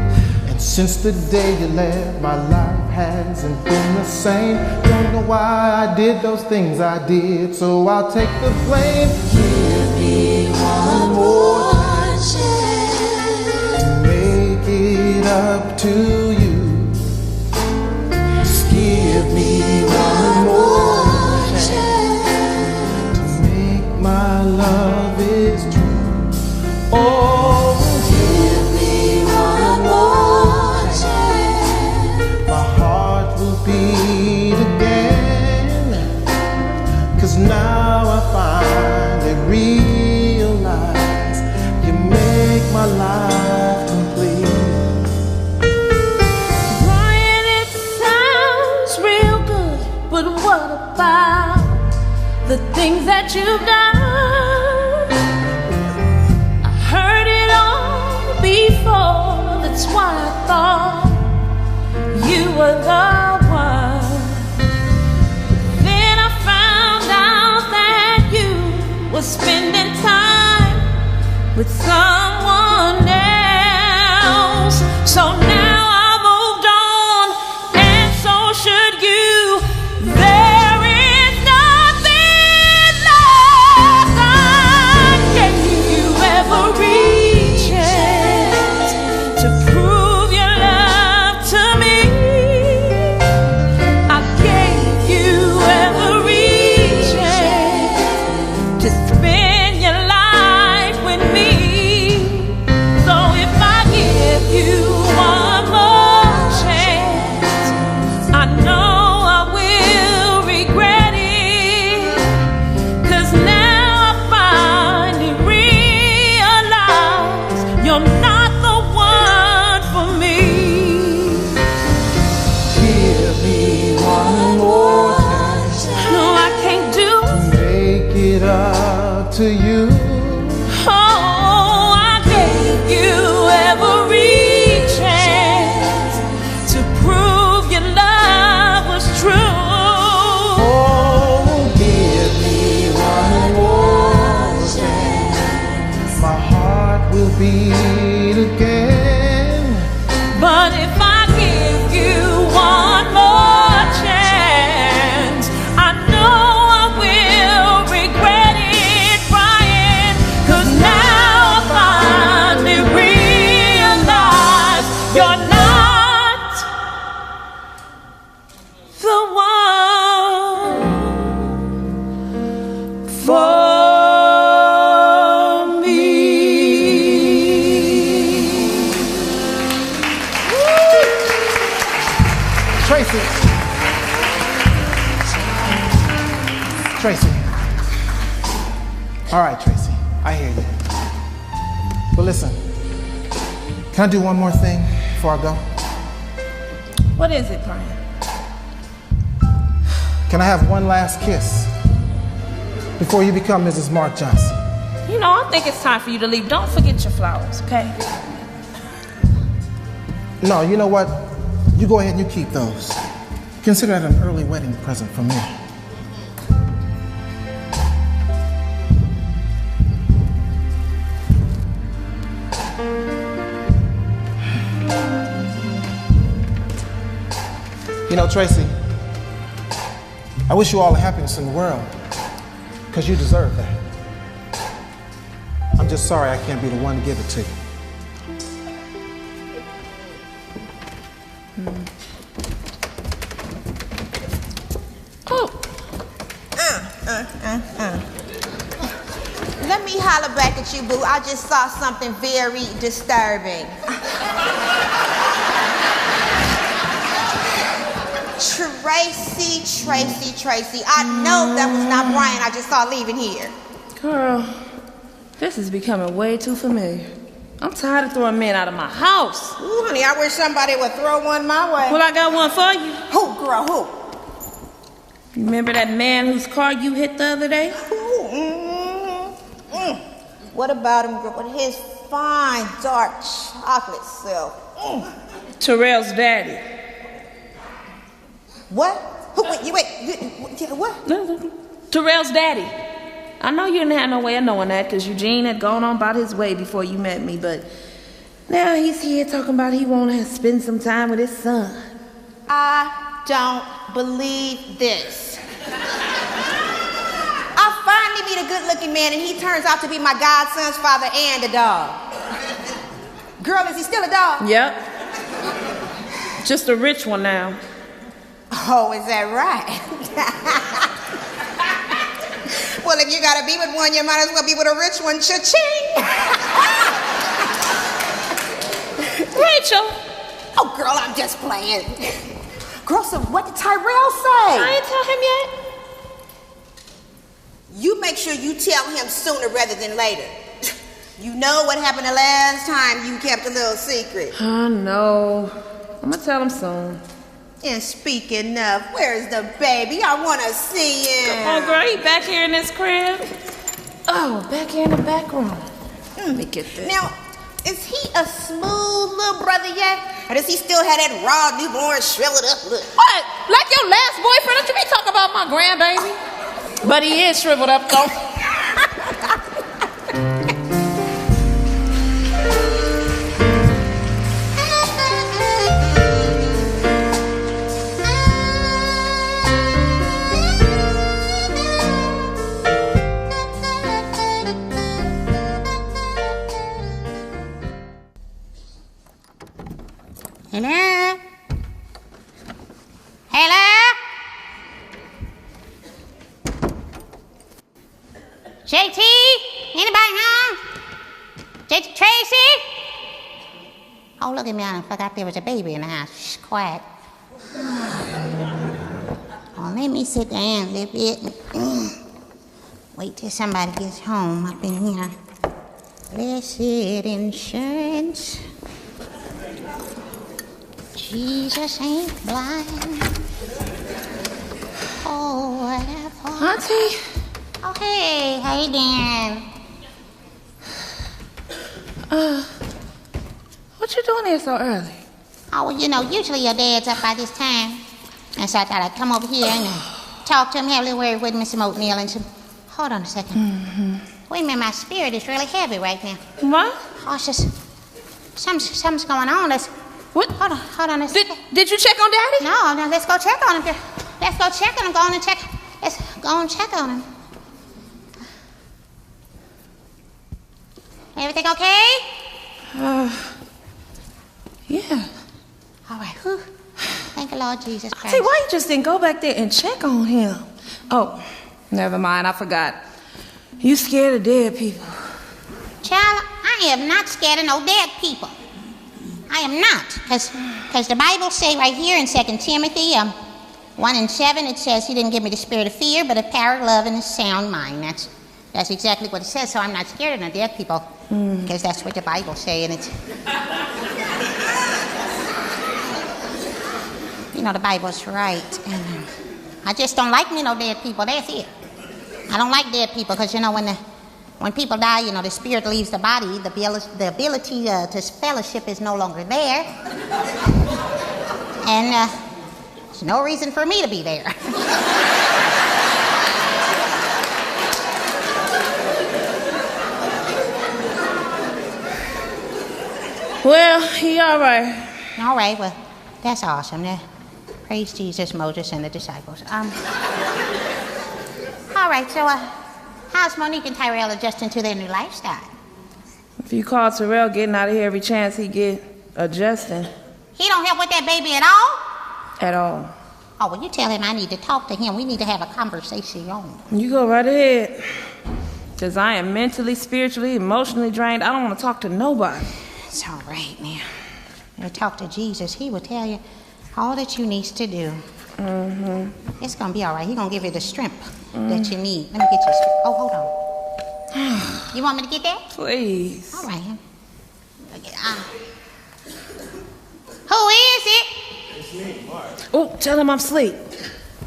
And since the day you left, my life hasn't been the same. Don't know why I did those things I did, so I'll take the blame. Give me one more chance, make it up to you. Just give me one more chance to make my love is true. Oh, give me one more chance. My heart will beat again, 'cause now I finally realize you make my life complete. Brian, it sounds real good, but what about the things that you've done? I heard it all before, that's why I thought you were the one. Then I found out that you were spending time with someone else. So now I moved on, and so should you. There is nothing left. I gave you every chance to prove your love to me. I gave you every chance to spend your life with me. So if I give you one more chance, I know I will regret it. 'Cause now I finally realize you're not the one for me. Give me one more chance, No, I can't do. make it up to you. Oh, I gave you every chance to prove your love was true. Oh, give me one more chance. My heart will beat again. But if I give you one more chance, I know I will regret it, Brian. 'Cause now I finally realize you're not the one for me. Tracy. Tracy. All right, Tracy. I hear you. But listen, can I do one more thing before I go? What is it, Brian? Can I have one last kiss before you become Mrs. Mark Johnson? You know, I think it's time for you to leave. Don't forget your flowers, okay? No, you know what? You go ahead and you keep those. Consider that an early wedding present from me. You know, Tracy, I wish you all the happiness in the world, because you deserve that. I'm just sorry I can't be the one to give it to you. Oh. Let me holler back at you, boo. I just saw something very disturbing. Tracy. I know that was not Brian I just saw leaving here. Girl, this is becoming way too familiar. I'm tired of throwing men out of my house. Ooh, honey, I wish somebody would throw one my way. Well, I got one for you. Who, girl, who? Remember that man whose car you hit the other day? What about him, girl? With his fine, dark chocolate self. Terrell's daddy. What? Wait, what? Terrell's daddy. I know you didn't have no way of knowing that because Eugene had gone on about his way before you met me, but now he's here talking about he want to spend some time with his son. I don't believe this. I finally meet a good-looking man and he turns out to be my godson's father and a dog. Girl, is he still a dog? Yep. Just a rich one now. Oh, is that right? Well, if you gotta be with one, you might as well be with a rich one. Cha-ching! Rachel! Oh, girl, I'm just playing. Girl, so what did Tyrell say? I ain't tell him yet. You make sure you tell him sooner rather than later. You know what happened the last time you kept a little secret. I know. I'm gonna tell him soon. And speaking of, where's the baby? I want to see him. Come on, girl. He back here in this crib. Oh, back here in the back room. Let me get this. Now, is he a smooth little brother yet? Or does he still have that raw newborn shriveled up look? What? Like your last boyfriend? Don't you be talking about my grandbaby? But he is shriveled up, though. Hello? Hello? JT? Anybody home? JT Tracy? Oh, look at me. I forgot there was a baby in the house. Shh, quiet. Oh, let me sit down a little bit. Wait till somebody gets home up in here. Blessed insurance. Jesus ain't blind. Oh, whatever. Auntie? Oh, hey, how you doing? What you doing here so early? Oh, well, you know, usually your dad's up by this time. And so I thought I'd come over here and talk to him, have a little word with me, some oatmeal and some... Hold on a second. Wait a minute, my spirit is really heavy right now. What? Oh, it's just... Something's going on. What? Hold on a second. Did you check on Daddy? No, let's go check on him. Let's go check on him. Go on and check. Let's go and check on him. Everything okay? Yeah. All right. Whew. Thank the Lord Jesus Christ. See, why you just didn't go back there and check on him? Oh, never mind. I forgot. You scared of dead people. Child, I am not scared of no dead people. I am not. Because the Bible say right here in 2 Timothy 1:7, it says he didn't give me the spirit of fear, but of power, love, and a sound mind. That's exactly what it says, so I'm not scared of no dead people. Because that's what the Bible say, and it's... You know, the Bible's right. And I just don't like me no dead people, that's it. I don't like dead people, because, you know, when people die, you know, the spirit leaves the body, the ability to fellowship is no longer there. And there's no reason for me to be there. Well, he all right. All right, well, that's awesome. Praise Jesus, Moses, and the disciples. All right, so how's Monique and Tyrell adjusting to their new lifestyle? If you call Terrell getting out of here every chance he get, adjusting. He don't help with that baby at all? At all. Oh, well, you tell him I need to talk to him. We need to have a conversation. You go right ahead. Because I am mentally, spiritually, emotionally drained. I don't want to talk to nobody. It's all right now. You talk to Jesus. He will tell you all that you need to do. Mm-hmm. It's going to be all right. He's going to give you the strength that you need. Let me get you strength. Oh, hold on. You want me to get that? Please. All right. Who is it? It's me, Mark. Oh, tell him I'm asleep.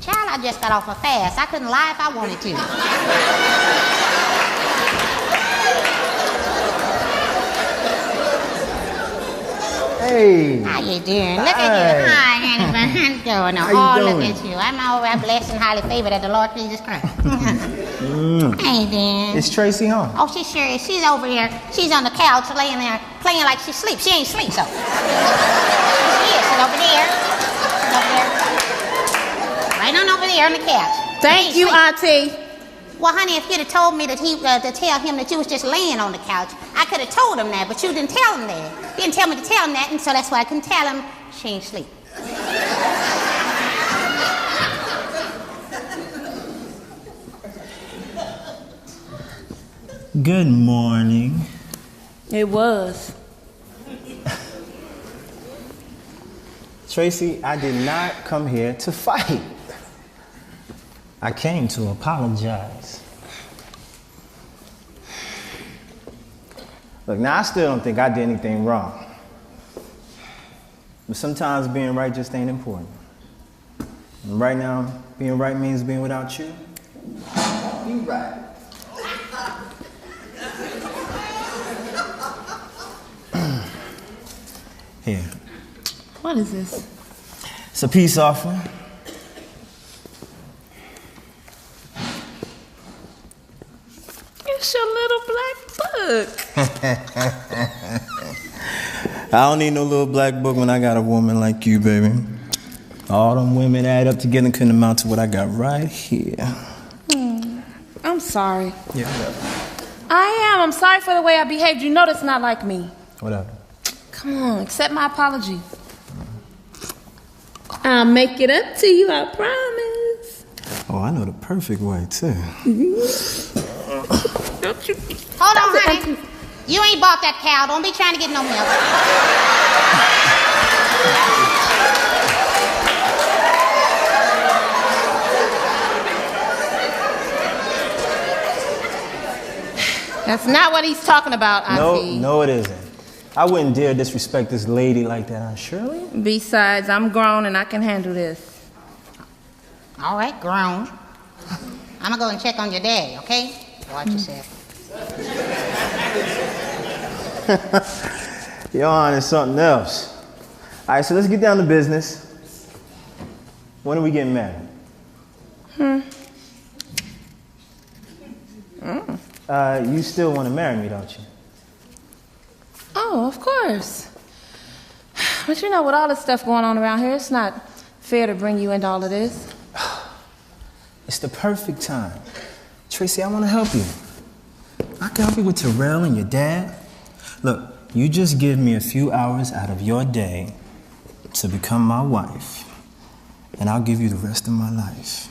Child, I just got off a fast. I couldn't lie if I wanted to. Hey. How you doing? Look at you. Hi, honey. Going on. How you Look doing? at you. I'm over there blessed and highly favored of the Lord Jesus Christ. Hey, Dan. Is Tracy home? Oh, she sure is. She's over here. She's on the couch laying there playing like she sleeps. She ain't sleep, so. She is. She's over there. She's over there. Right on over there on the couch. Thank you, Auntie. Well, honey, if you'd have told me that to tell him that you was just laying on the couch, I could have told him that, but you didn't tell him that. You didn't tell me to tell him that, and so that's why I couldn't tell him she ain't sleep. Good morning. It was. Tracy, I did not come here to fight. I came to apologize. Look, now I still don't think I did anything wrong. But sometimes being right just ain't important. And right now, being right means being without you. You right. Here. What is this? It's a peace offering. It's your little black book. I don't need no little black book when I got a woman like you, baby. All them women add up together and couldn't amount to what I got right here. I'm sorry. Yeah, I am. I'm sorry for the way I behaved. You know that's not like me. whatever. Come on, accept my apology. I'll make it up to you, I promise. Oh, I know the perfect way, too. Don't you? Hold on, honey. You ain't bought that cow. Don't be trying to get no milk. That's not what he's talking about, Auntie. No, it isn't. I wouldn't dare disrespect this lady like that, Aunt Shirley. Besides, I'm grown and I can handle this. All right, grown. I'm gonna go and check on your daddy, okay? Watch yourself. Your Aunt is something else. All right, so let's get down to business. When are we getting married? You still want to marry me, don't you? Oh, of course. But you know, with all this stuff going on around here, it's not fair to bring you into all of this. It's the perfect time. Tracy, I want to help you. I can help you with Terrell and your dad. Look, you just give me a few hours out of your day to become my wife, and I'll give you the rest of my life.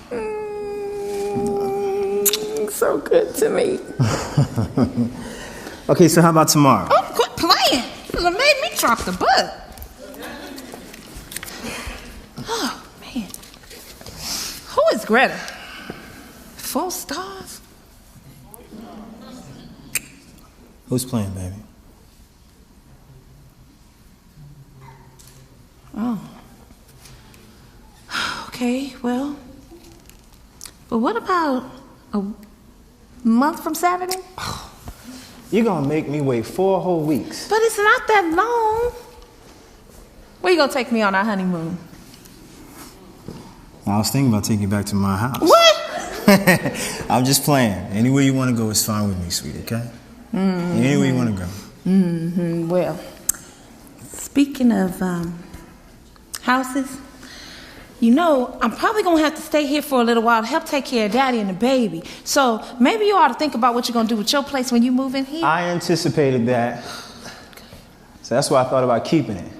So good to me. Okay, so how about tomorrow? Oh, quit playing. You done made me drop the book. Oh, man. Who is Greta? 4 stars? Who's playing, baby? Oh. Okay, well. But what about a month from Saturday? You're gonna make me wait 4 whole weeks. But it's not that long. Where you gonna take me on our honeymoon? I was thinking about taking you back to my house. What? I'm just playing. Anywhere you want to go is fine with me, sweet, okay? Anywhere you want to go. Well, speaking of houses, you know, I'm probably going to have to stay here for a little while to help take care of Daddy and the baby. So maybe you ought to think about what you're going to do with your place when you move in here. I anticipated that. So that's why I thought about keeping it.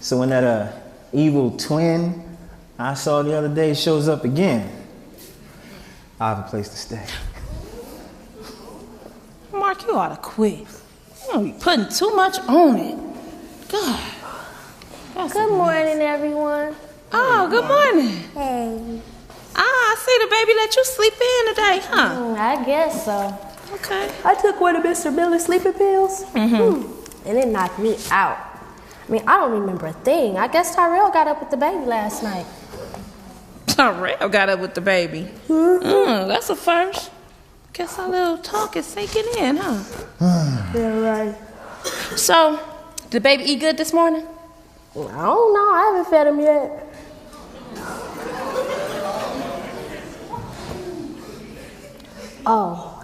So when that evil twin I saw the other day shows up again, I have a place to stay. Mark, you ought to quit. You putting too much on it. God. Good morning, everyone. Oh, good morning. Hey. I see the baby let you sleep in today, huh? I guess so. Okay. I took one of Mr. Miller's sleeping pills. And it knocked me out. I mean, I don't remember a thing. I guess Tyrell got up with the baby last night. Tyrell got up with the baby. That's a first. Guess our little talk is sinking in, huh? Yeah, right. So, did the baby eat good this morning? I don't know. I haven't fed him yet. Oh,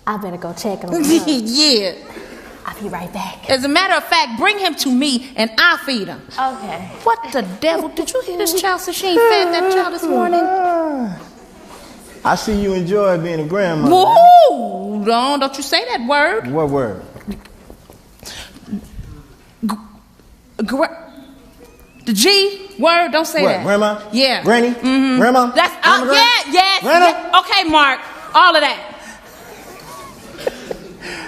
I better go check him. Yeah. I'll be right back. As a matter of fact, bring him to me and I'll feed him. Okay. What the devil? Did you hear this child say she ain't fed that child this morning? I see you enjoy being a grandmother. Whoa! Don't you say that word. What word? The G word, don't say that. Grandma? Yeah. Granny? Grandma? That's Grandma? yes. Grandma? Yeah. Okay, Mark. All of that.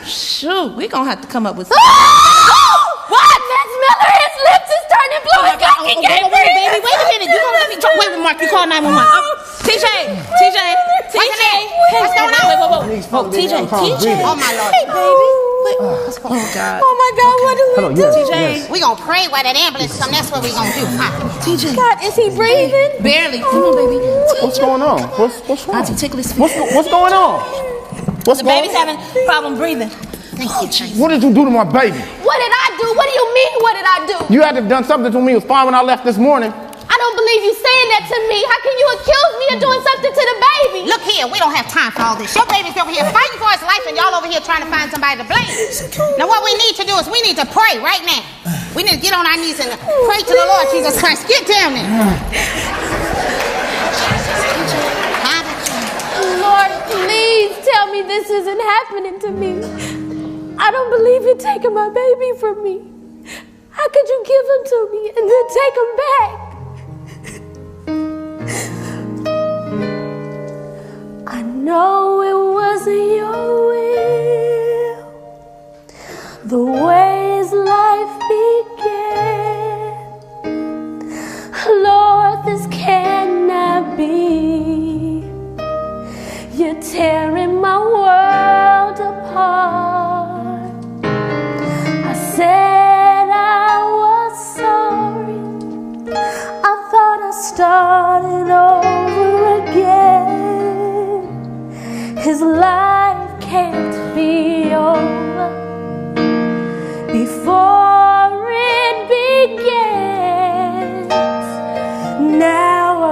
Shoot, we gonna have to come up with something. What? Miss Miller, his lips is turning blue. Wait a minute. You gonna let me talk? Wait, Mark, you call 911. TJ. What's going on? Whoa, TJ. Oh, my Lord. Hey, baby. What's going on? Oh, God. Oh my God, what do we do? TJ. We gonna pray while that ambulance comes. That's what we gonna do. TJ. God, is he breathing? Barely. Come on, baby. What's going on? What's wrong? Auntie, tickle his feet. What's going on? What's The going baby's on? having problem breathing. Thank you, Jesus. What did you do to my baby? What did I do? What do you mean, what did I do? You had to have done something to me. It was fine when I left this morning. I don't believe you saying that to me. How can you accuse me of doing something to the baby? Look here, we don't have time for all this. Your baby's over here fighting for his life, and y'all over here trying to find somebody to blame. Now, what we need to do is we need to pray right now. We need to get on our knees and pray to the Lord Jesus Christ. Get down there. Lord, please tell me this isn't happening to me. I don't believe you're taking my baby from me. How could you give him to me and then take him back? I know it wasn't your will, the ways life began. Lord, this cannot be. You're tearing my world apart. I said I was sorry. I thought I started over again. His life can't be over before it begins. Now I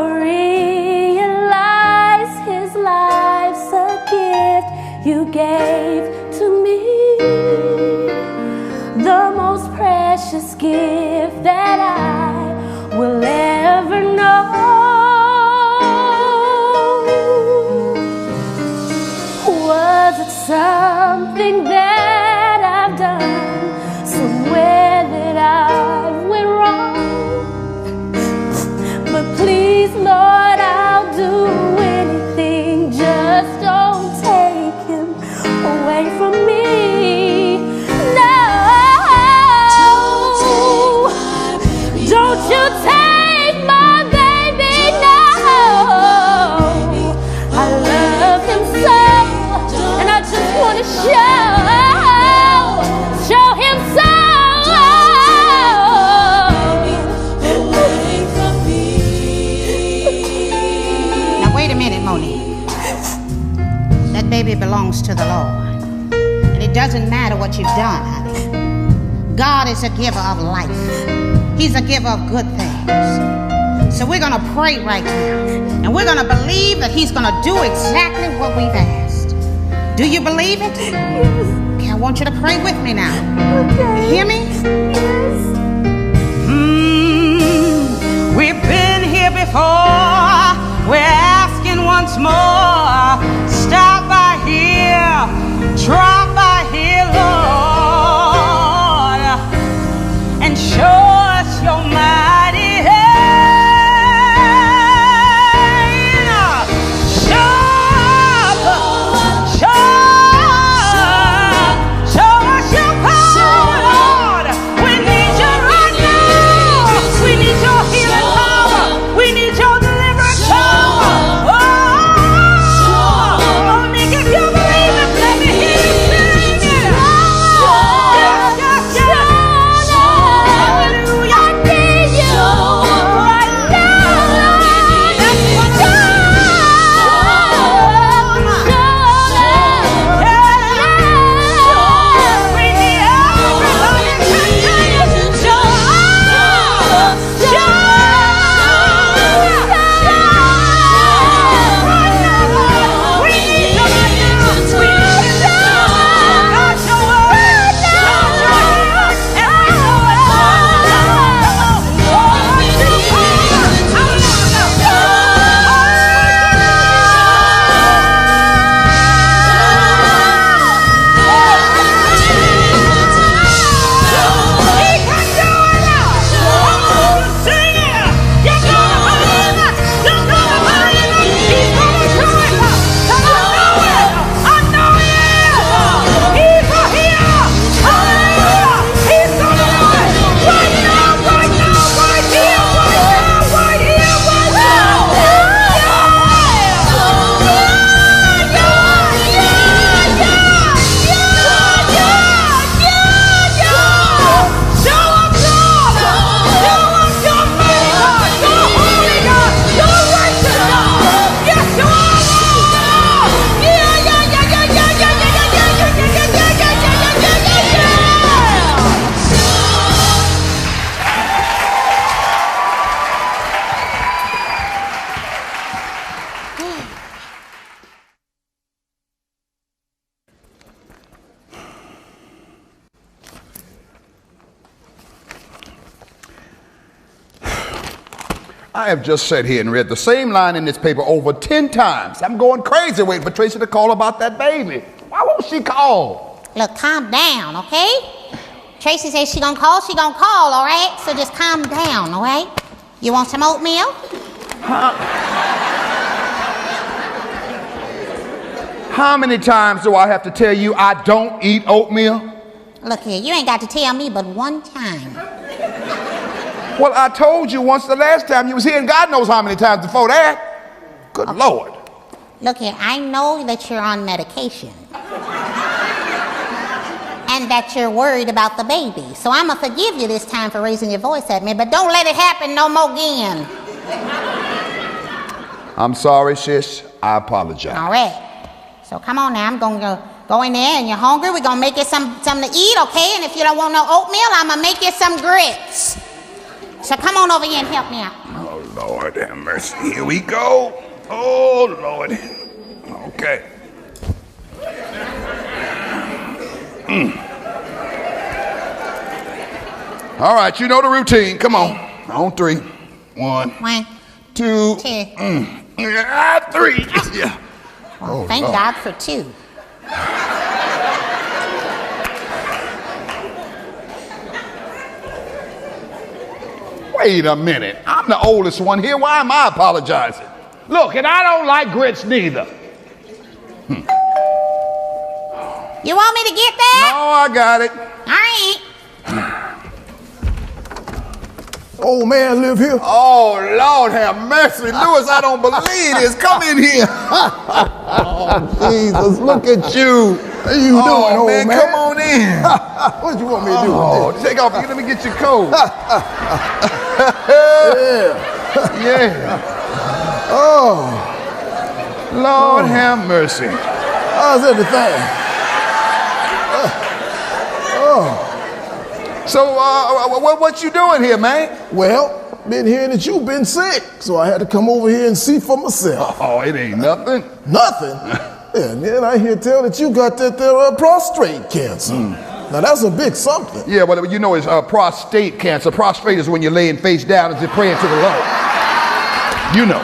realize his life's a gift you gave to me, the most precious gift that I will ever know. Was it something that I've done, somewhere that I went wrong? But please, Lord, I'll do anything, just don't take him away from me. No, don't you take my baby, no. I love him so, and I just want to show him so. Now, wait a minute, Monique. That baby belongs to the Lord. And it doesn't matter what you've done, honey. God is a giver of life. He's a giver of good things. So we're going to pray right now. And we're going to believe that he's going to do exactly what we've asked. Do you believe it? Yes. Okay, I want you to pray with me now. Okay. You hear me? Yes. We've been here before. We're asking once more. Stop by here. Drop by here, Lord, and show us your mighty hand. Show I have just sat here and read the same line in this paper over 10 times. I'm going crazy waiting for Tracy to call about that baby. Why won't she call? Look, calm down, okay? Tracy says she gonna call, all right? So just calm down, all right? You want some oatmeal? How many times do I have to tell you I don't eat oatmeal? Look here, you ain't got to tell me but one time. Well, I told you once the last time you was here, and God knows how many times before that. Good Lord. Look here, I know that you're on medication. And that you're worried about the baby. So I'm gonna forgive you this time for raising your voice at me, but don't let it happen no more again. I'm sorry, sis. I apologize. All right. So come on now, I'm gonna go in there, and you're hungry. We're gonna make you something to eat, okay? And if you don't want no oatmeal, I'm gonna make you some grits. So come on over here and help me out. Oh, Lord have mercy. Here we go. Oh, Lord. Okay. All right, you know the routine. Come on. On 3. 1, 2, 3. Yeah. Well, thank God for 2. Wait a minute. I'm the oldest one here. Why am I apologizing? Look, and I don't like grits neither. You want me to get that? No, I got it. All right. Old man live here? Oh, Lord have mercy. Louis, I don't believe this. Come in here. Oh, Jesus, look at you. How you doing, old man? Come on in. What you want me to do? Oh, take off. Let me get your coat. Yeah. Oh. Lord have mercy. How's everything? So, what you doing here, man? Well, been hearing that you've been sick, so I had to come over here and see for myself. Oh, it ain't nothing. Nothing? Yeah, man, I hear tell that you got that prostate cancer. Now, that's a big something. Yeah, well, you know it's prostate cancer. Prostrate is when you're laying face down as you're praying to the Lord. You know.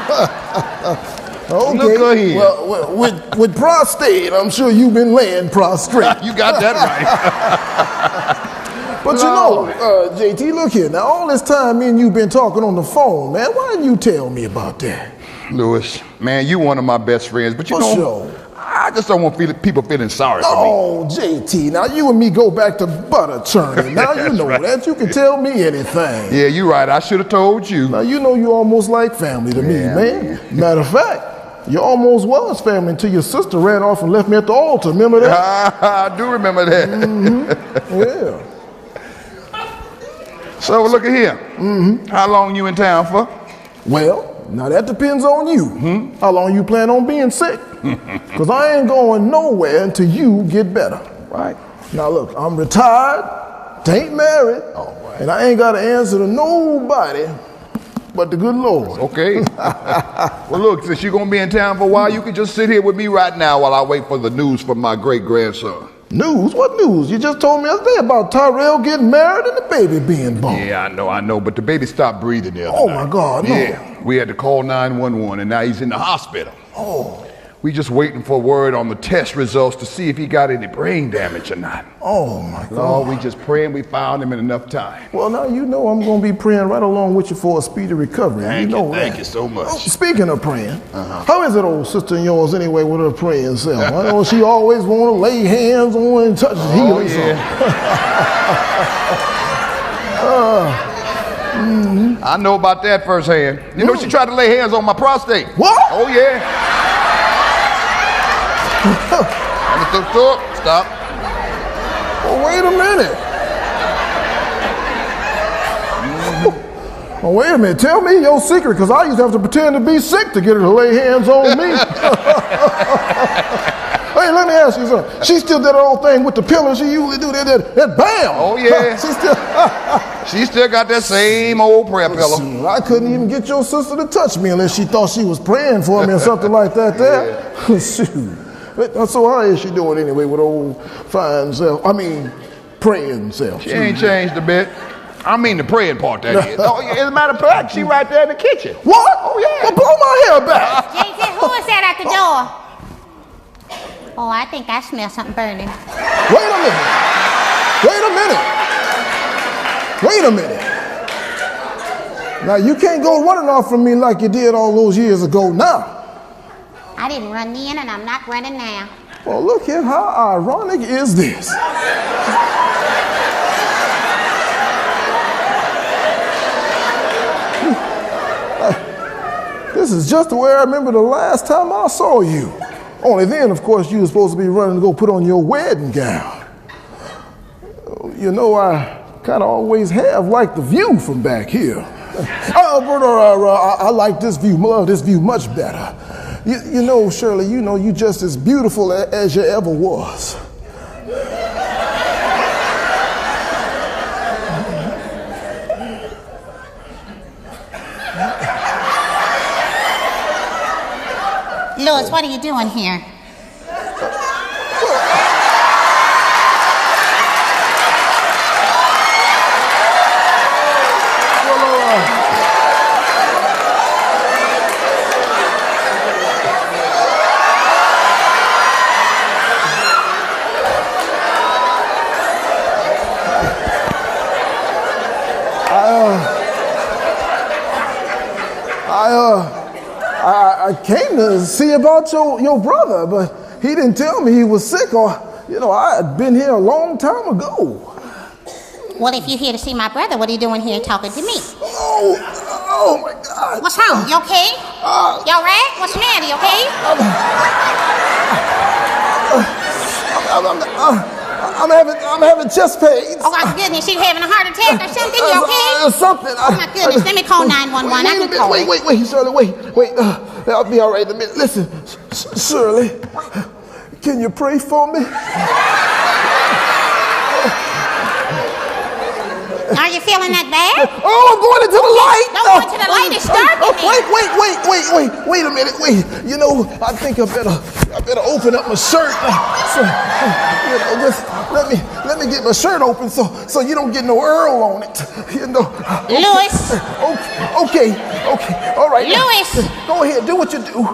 Okay. Look here. Well, with prostate, I'm sure you've been laying prostrate. You got that right. But you know, JT, look here. Now, all this time me and you been talking on the phone, man. Why didn't you tell me about that? Louis, man, you one of my best friends, but you For know, sure. I just don't want people feeling sorry for me. Oh, JT, now you and me go back to butter churning. Now you know right. that. You can tell me anything. Yeah, you're right. I should have told you. Now, you know you almost like family to me, man. Matter of fact, you almost was family until your sister ran off and left me at the altar. Remember that? I do remember that. Yeah. So look at here. How long you in town for? Well, now that depends on you. How long you plan on being sick? Because I ain't going nowhere until you get better. Right. Now look, I'm retired, ain't married, and I ain't got to answer to nobody but the good Lord. Okay. Well, look, since you're going to be in town for a while, you can just sit here with me right now while I wait for the news from my great-grandson. News? What news? You just told me yesterday about Tyrell getting married and the baby being born. Yeah, I know, but the baby stopped breathing the other night. My God, no. Yeah, we had to call 911, and now he's in the hospital. Oh. We just waiting for word on the test results to see if he got any brain damage or not. Oh, my God. Lord, we just praying we found him in enough time. Well, now you know I'm going to be praying right along with you for a speedy recovery. Thank you. Thank you so much. Speaking of praying, how is it, old sister of yours, anyway, with her praying self? I know she always want to lay hands on and touch the healing something. I know about that firsthand. You know, she tried to lay hands on my prostate. What? Oh, yeah. Stop. Oh, wait a minute. Oh, wait a minute. Tell me your secret, because I used to have to pretend to be sick to get her to lay hands on me. Hey, let me ask you something. She still did that old thing with the pillow. She usually do that bam. Oh, yeah. She still got that same old prayer pillow. I couldn't even get your sister to touch me unless she thought she was praying for me or something like that there. Yeah. Shoot. So how is she doing anyway with old fine self? I mean, praying self. She ain't changed a bit. I mean the praying part, that is. Oh, yeah, as a matter of fact, she right there in the kitchen. What? Oh, yeah. Well, blow my hair back. JJ, who is that at the door? Oh, I think I smell something burning. Wait a minute. Now, you can't go running off from me like you did all those years ago now. I didn't run in and I'm not running now. Well, look at how ironic is this. This is just the way I remember the last time I saw you. Only then, of course, you were supposed to be running to go put on your wedding gown. You know, I kind of always have liked the view from back here. I like this view, love this view much better. You know, Shirley, you know you just as beautiful as you ever was. Louis, what are you doing here? I came to see about your brother, but he didn't tell me he was sick, or, you know, I had been here a long time ago. Well, if you're here to see my brother, what are you doing here talking to me? Oh my God. What's wrong? You okay? You all right? What's the matter? You okay? I'm having chest pains. Oh, my goodness, you having a heart attack or something? You okay? Something. Oh, my goodness, let me call 911. I can call it. Wait, Shirley, wait. I'll be all right in a minute. Listen, Shirley, can you pray for me? Are you feeling that bad? Oh, I'm going into the light. Don't go into the light. It's dark in here. Wait a minute. You know, I think I better open up my shirt. So, you know, just let me get my shirt open so you don't get no Earl on it. You know. Louis. Okay. All right. Louis. Go ahead. Do what you do.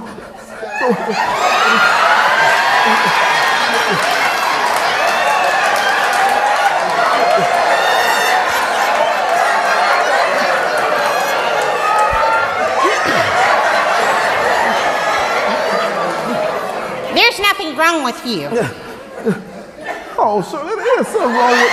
There's nothing wrong with you. Oh, so there is something wrong with me.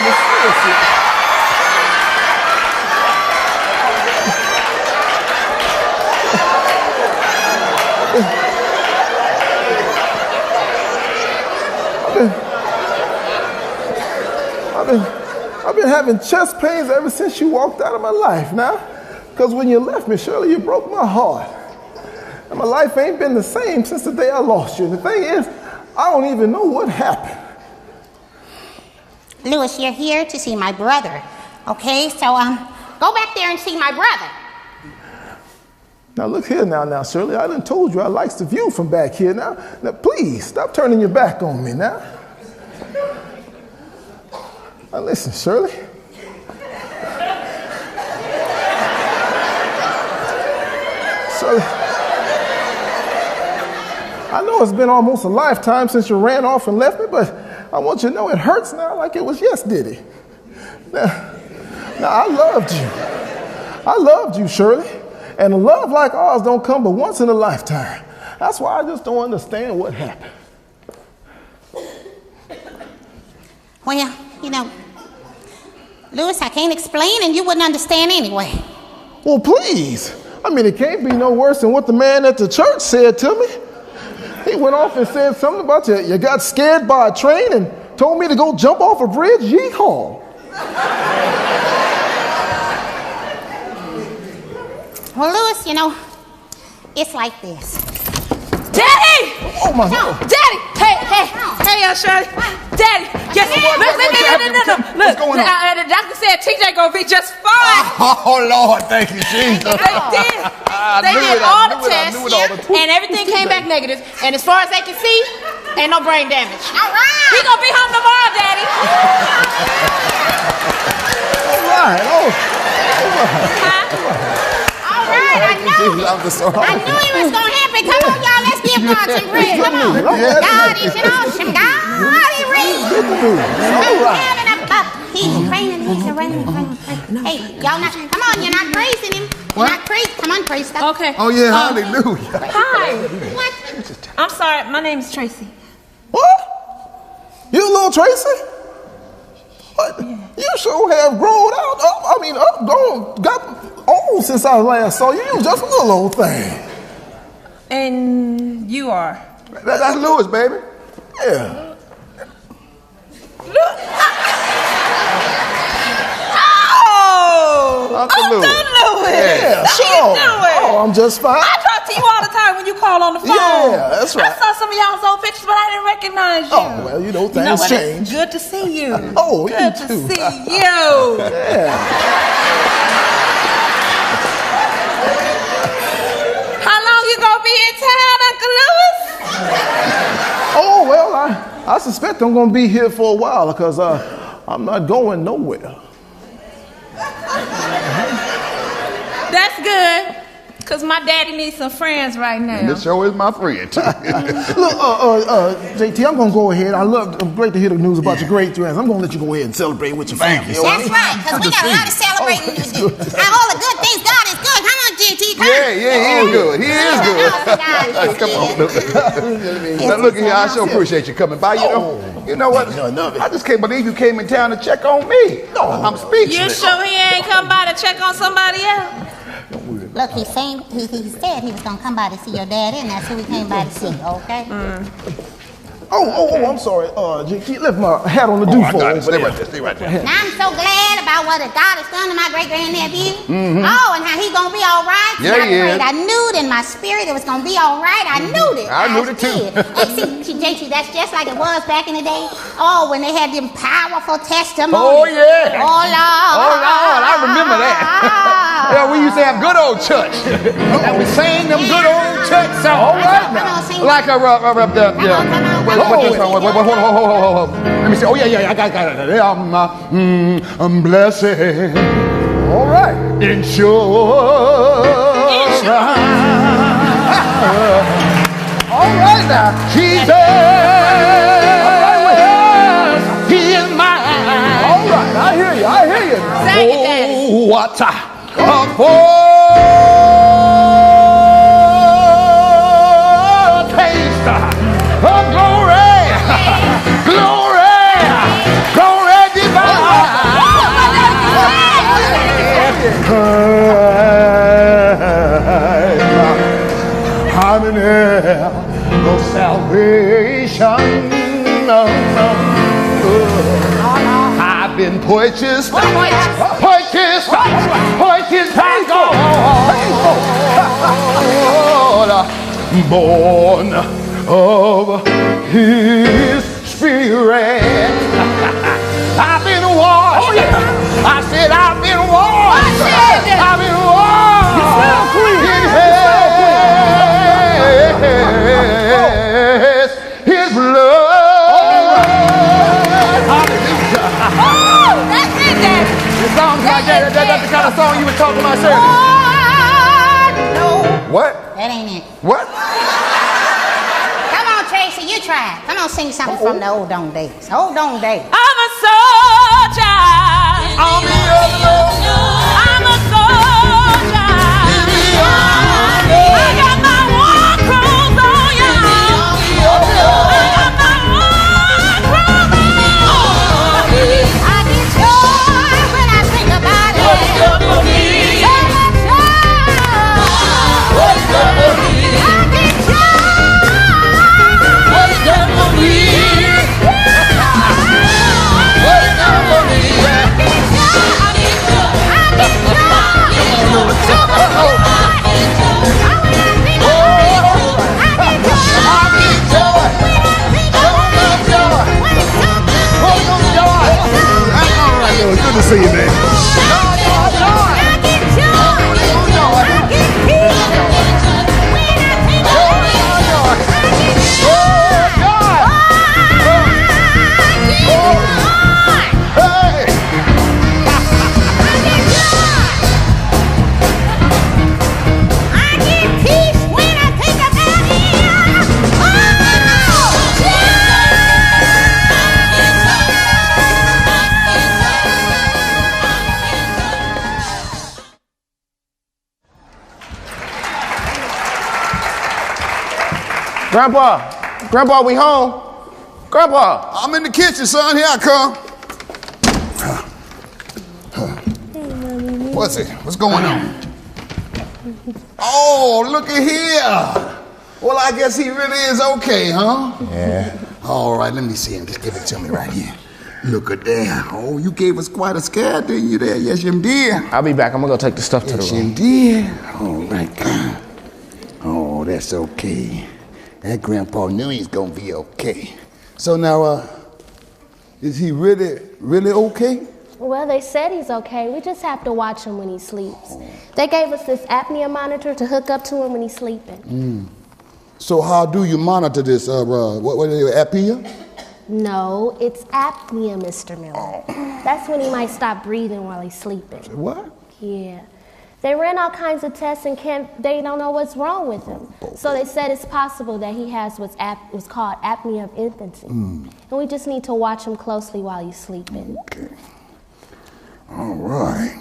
I've been having chest pains ever since you walked out of my life now. Because when you left me, Shirley, you broke my heart. And my life ain't been the same since the day I lost you. And the thing is, I don't even know what happened. Louis, you're here to see my brother. Okay, so go back there and see my brother. Now look here now, Shirley. I done told you I likes the view from back here. Now please, stop turning your back on me now. Now listen, Shirley. I know it's been almost a lifetime since you ran off and left me, but I want you to know it hurts now like it was yesterday. Now I loved you, Shirley. And a love like ours don't come but once in a lifetime. That's why I just don't understand what happened. Well, you know, Louis, I can't explain and you wouldn't understand anyway. Well, please. I mean, it can't be no worse than what the man at the church said to me. He went off and said something about you got scared by a train and told me to go jump off a bridge. Yeehaw. Well, Louis, you know, it's like this. Daddy! Oh, my God. Daddy! Hey, Shirley. Daddy, guess what? No. Look, the doctor said TJ gonna be just fine. Oh, Lord, thank you, Jesus. They did all the tests, and everything came back negative. And as far as they can see, ain't no brain damage. All right. He gonna be home tomorrow, Daddy. All right. Oh. All right, I knew he was going to happen. Come on, y'all, let's give God some praise. Come on. God is an awesome God. He reigns. He's training, he's surrendering. Hey, y'all not, come on, you're not praising him. You're not praising. Come on, praise stuff. Okay. Oh, yeah, hallelujah. Hi. What? I'm sorry, my name is Tracy. What? You little Tracy? What? You sure have grown out. Got old since I last saw you. You was just a little old thing. And you are? That's Louis, baby. Yeah. Uncle Louis. Yeah, sure. Oh, I'm just fine. I talk to you all the time when you call on the phone. Yeah, that's right. I saw some of y'all's old pictures, but I didn't recognize you. Oh, well, things change. It's good to see you. Oh, good you to too. see you. Yeah. How long you gonna be in town, Uncle Louis? Oh, well, I suspect I'm gonna be here for a while because I'm not going nowhere. That's good, because my daddy needs some friends right now. And this show is my friend, too. Look, JT, I'm gonna go ahead. I'm great to hear the news about your great friends. I'm gonna let you go ahead and celebrate with your family. That's right, because we got a lot of celebrating to do. All the good things, God is good. Come on, JT, come on. Yeah, he is good. He is good. Come on, look. Now, look here, I sure appreciate you coming by. You know what? I just can't believe you came in town to check on me. I'm speechless. You sure he ain't come by to check on somebody else? Look, he said he was going to come by to see your daddy, and that's who he came by to see, okay? Oh, I'm sorry. JT, left my hat on the doof. Stay right there. Now, I'm so glad about what God has done to my great-grandnephew. Oh, and how he's going to be all right. Yeah, he is. I knew it in my spirit it was going to be all right. I knew it. I knew it, too. And see, JT, that's just like it was back in the day. Oh, when they had them powerful testimonies. Oh, yeah. Oh, Lord. I remember that. Yeah, we used to have good old church. And we sang them good old church songs. All right now. Like a What's this song? Hold on. Let me see. Oh, yeah, I got it. I'm blessed. All right. Insurance. All right now. Jesus, he is mine. All right, I hear you. Sing it, Daddy. Oh, what a taste of glory, glory divine. I'm in hell, no salvation. I've been purchased by God, born of His Spirit. I've been washed. Oh, yeah. I said I've been washed. I've been washed. You smell clean. His blood. Hallelujah. Oh, that's it, Daddy. It sounds like that's the kind of song you would talk to my service. No. What? That ain't it. What? Come on, Tracy, you try it. Come on, sing something from the old days. Old days. I'm a soldier. I'm a soldier. I got my war clothes on, y'all. I got my war clothes on. I get joy when I think about it. What's up for me? So much joy. What's up for me? I get joy. What's up for me? What's up for me? I get joy. Grandpa, we home. Grandpa. I'm in the kitchen, son. Here I come. What's it? What's going on? Oh, look at here. Well, I guess he really is okay, huh? Yeah. All right, let me see him. Just give it to me right here. Look at that. Oh, you gave us quite a scare, didn't you there? Yes, you did. I'll be back. I'm gonna go take the stuff to the room. Yes, you did. All right. Oh, that's okay. That grandpa knew he's gonna be okay. So now, is he really okay? Well, they said he's okay. We just have to watch him when he sleeps. They gave us this apnea monitor to hook up to him when he's sleeping. So how do you monitor this? What is it, apnea? No, it's apnea, Mr. Miller. That's when he might stop breathing while he's sleeping. What? Yeah. They ran all kinds of tests and they don't know what's wrong with him. So they said it's possible that he has what's called apnea of infancy. And we just need to watch him closely while he's sleeping. Okay. All right.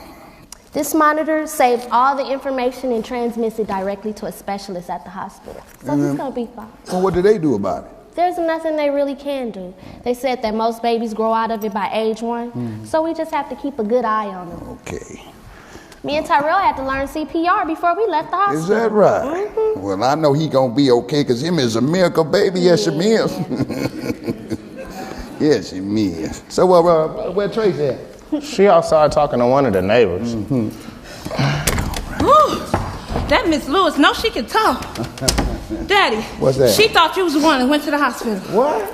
This monitor saves all the information and transmits it directly to a specialist at the hospital. So he's going to be fine. Well, what do they do about it? There's nothing they really can do. They said that most babies grow out of it by age 1. So we just have to keep a good eye on them. Okay. Me and Tyrell had to learn CPR before we left the hospital. Is that right? Well, I know he gonna be okay because him is a miracle baby. Yes, he is. Yes, he is. So, where Tracy at? She outside talking to one of the neighbors. Ooh, that Miss Lewis knows she can talk. Daddy. What's that? She thought you was the one that went to the hospital. What?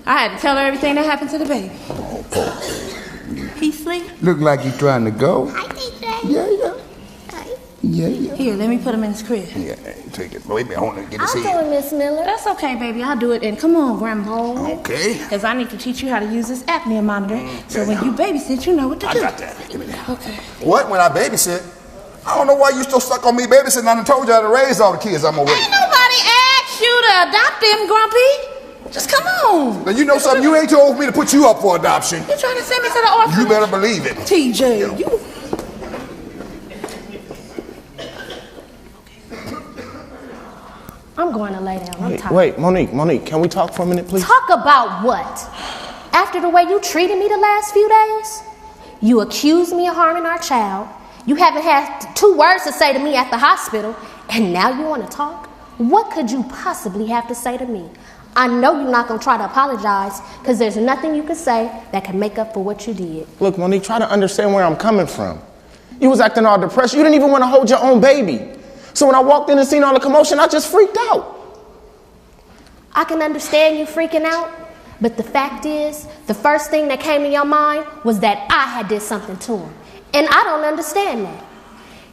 I had to tell her everything that happened to the baby. Oh, poor. He sleep? Look like he's trying to go. Hi, teacher. Yeah. Here, let me put him in his crib. Yeah, take it. Baby, I want to get his I'll do head. it, Miss Miller. That's okay, baby. I'll do it. And come on, Grandpa. Okay. Because I need to teach you how to use this apnea monitor. So when you babysit, you know what to do. I got that. Give me that. Okay. What? When I babysit? I don't know why you still stuck on me babysitting. I done told you how to raise all the kids I'm away. Ain't nobody asked you to adopt them, Grumpy. Just come on. Now, you know something? You ain't told me to put you up for adoption. You trying to send me to the orphanage? You better believe it. TJ, you... I'm going to lay down. I'm tired. Wait, Monique, can we talk for a minute, please? Talk about what? After the way you treated me the last few days? You accused me of harming our child. You haven't had 2 words to say to me at the hospital, and now you want to talk? What could you possibly have to say to me? I know you're not going to try to apologize because there's nothing you can say that can make up for what you did. Look, Monique, try to understand where I'm coming from. You was acting all depressed. You didn't even want to hold your own baby. So when I walked in and seen all the commotion, I just freaked out. I can understand you freaking out, but the fact is, the first thing that came to your mind was that I had did something to him. And I don't understand that.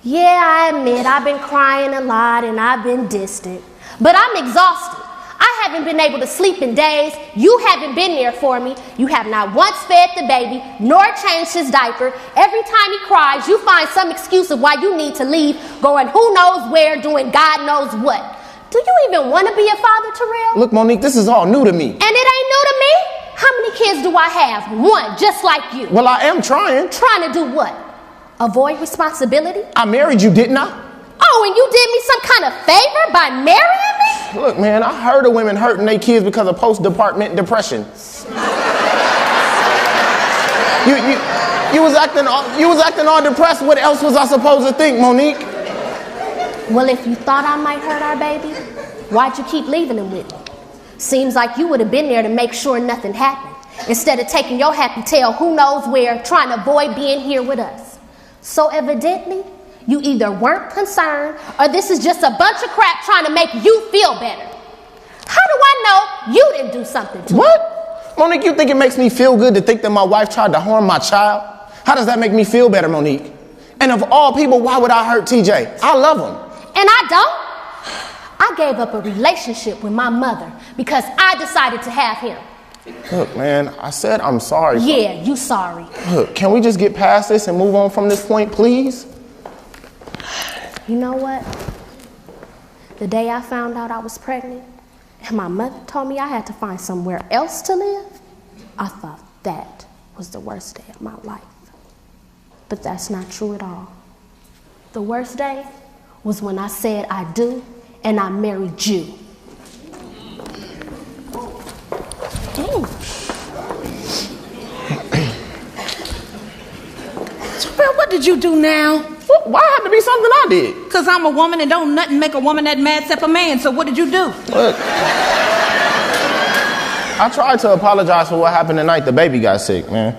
Yeah, I admit I've been crying a lot and I've been distant, but I'm exhausted. I haven't been able to sleep in days. You haven't been there for me. You have not once fed the baby, nor changed his diaper. Every time he cries, you find some excuse of why you need to leave, going who knows where, doing God knows what. Do you even want to be a father, Terrell? Look, Monique, this is all new to me. And it ain't new to me? How many kids do I have? 1, just like you. Well, I am trying. Trying to do what? Avoid responsibility? I married you, didn't I? Oh, and you did me some kind of favor by marrying me? Look, man, I heard of women hurting their kids because of post-department depression. You was acting all depressed. What else was I supposed to think, Monique? Well, if you thought I might hurt our baby, why'd you keep leaving him with me? Seems like you would have been there to make sure nothing happened, instead of taking your happy tail who knows where, trying to avoid being here with us. So evidently, you either weren't concerned, or this is just a bunch of crap trying to make you feel better. How do I know you didn't do something to me? What? Monique, you think it makes me feel good to think that my wife tried to harm my child? How does that make me feel better, Monique? And of all people, why would I hurt TJ? I love him. And I don't. I gave up a relationship with my mother because I decided to have him. Look, man, I said I'm sorry. Yeah, you sorry. Look, can we just get past this and move on from this point, please? You know what? The day I found out I was pregnant and my mother told me I had to find somewhere else to live, I thought that was the worst day of my life. But that's not true at all. The worst day was when I said I do and I married you. did you do now? Why had to be something I did? Because I'm a woman and don't nothing make a woman that mad except a man. So what did you do? Look, I tried to apologize for what happened tonight. The baby got sick, man.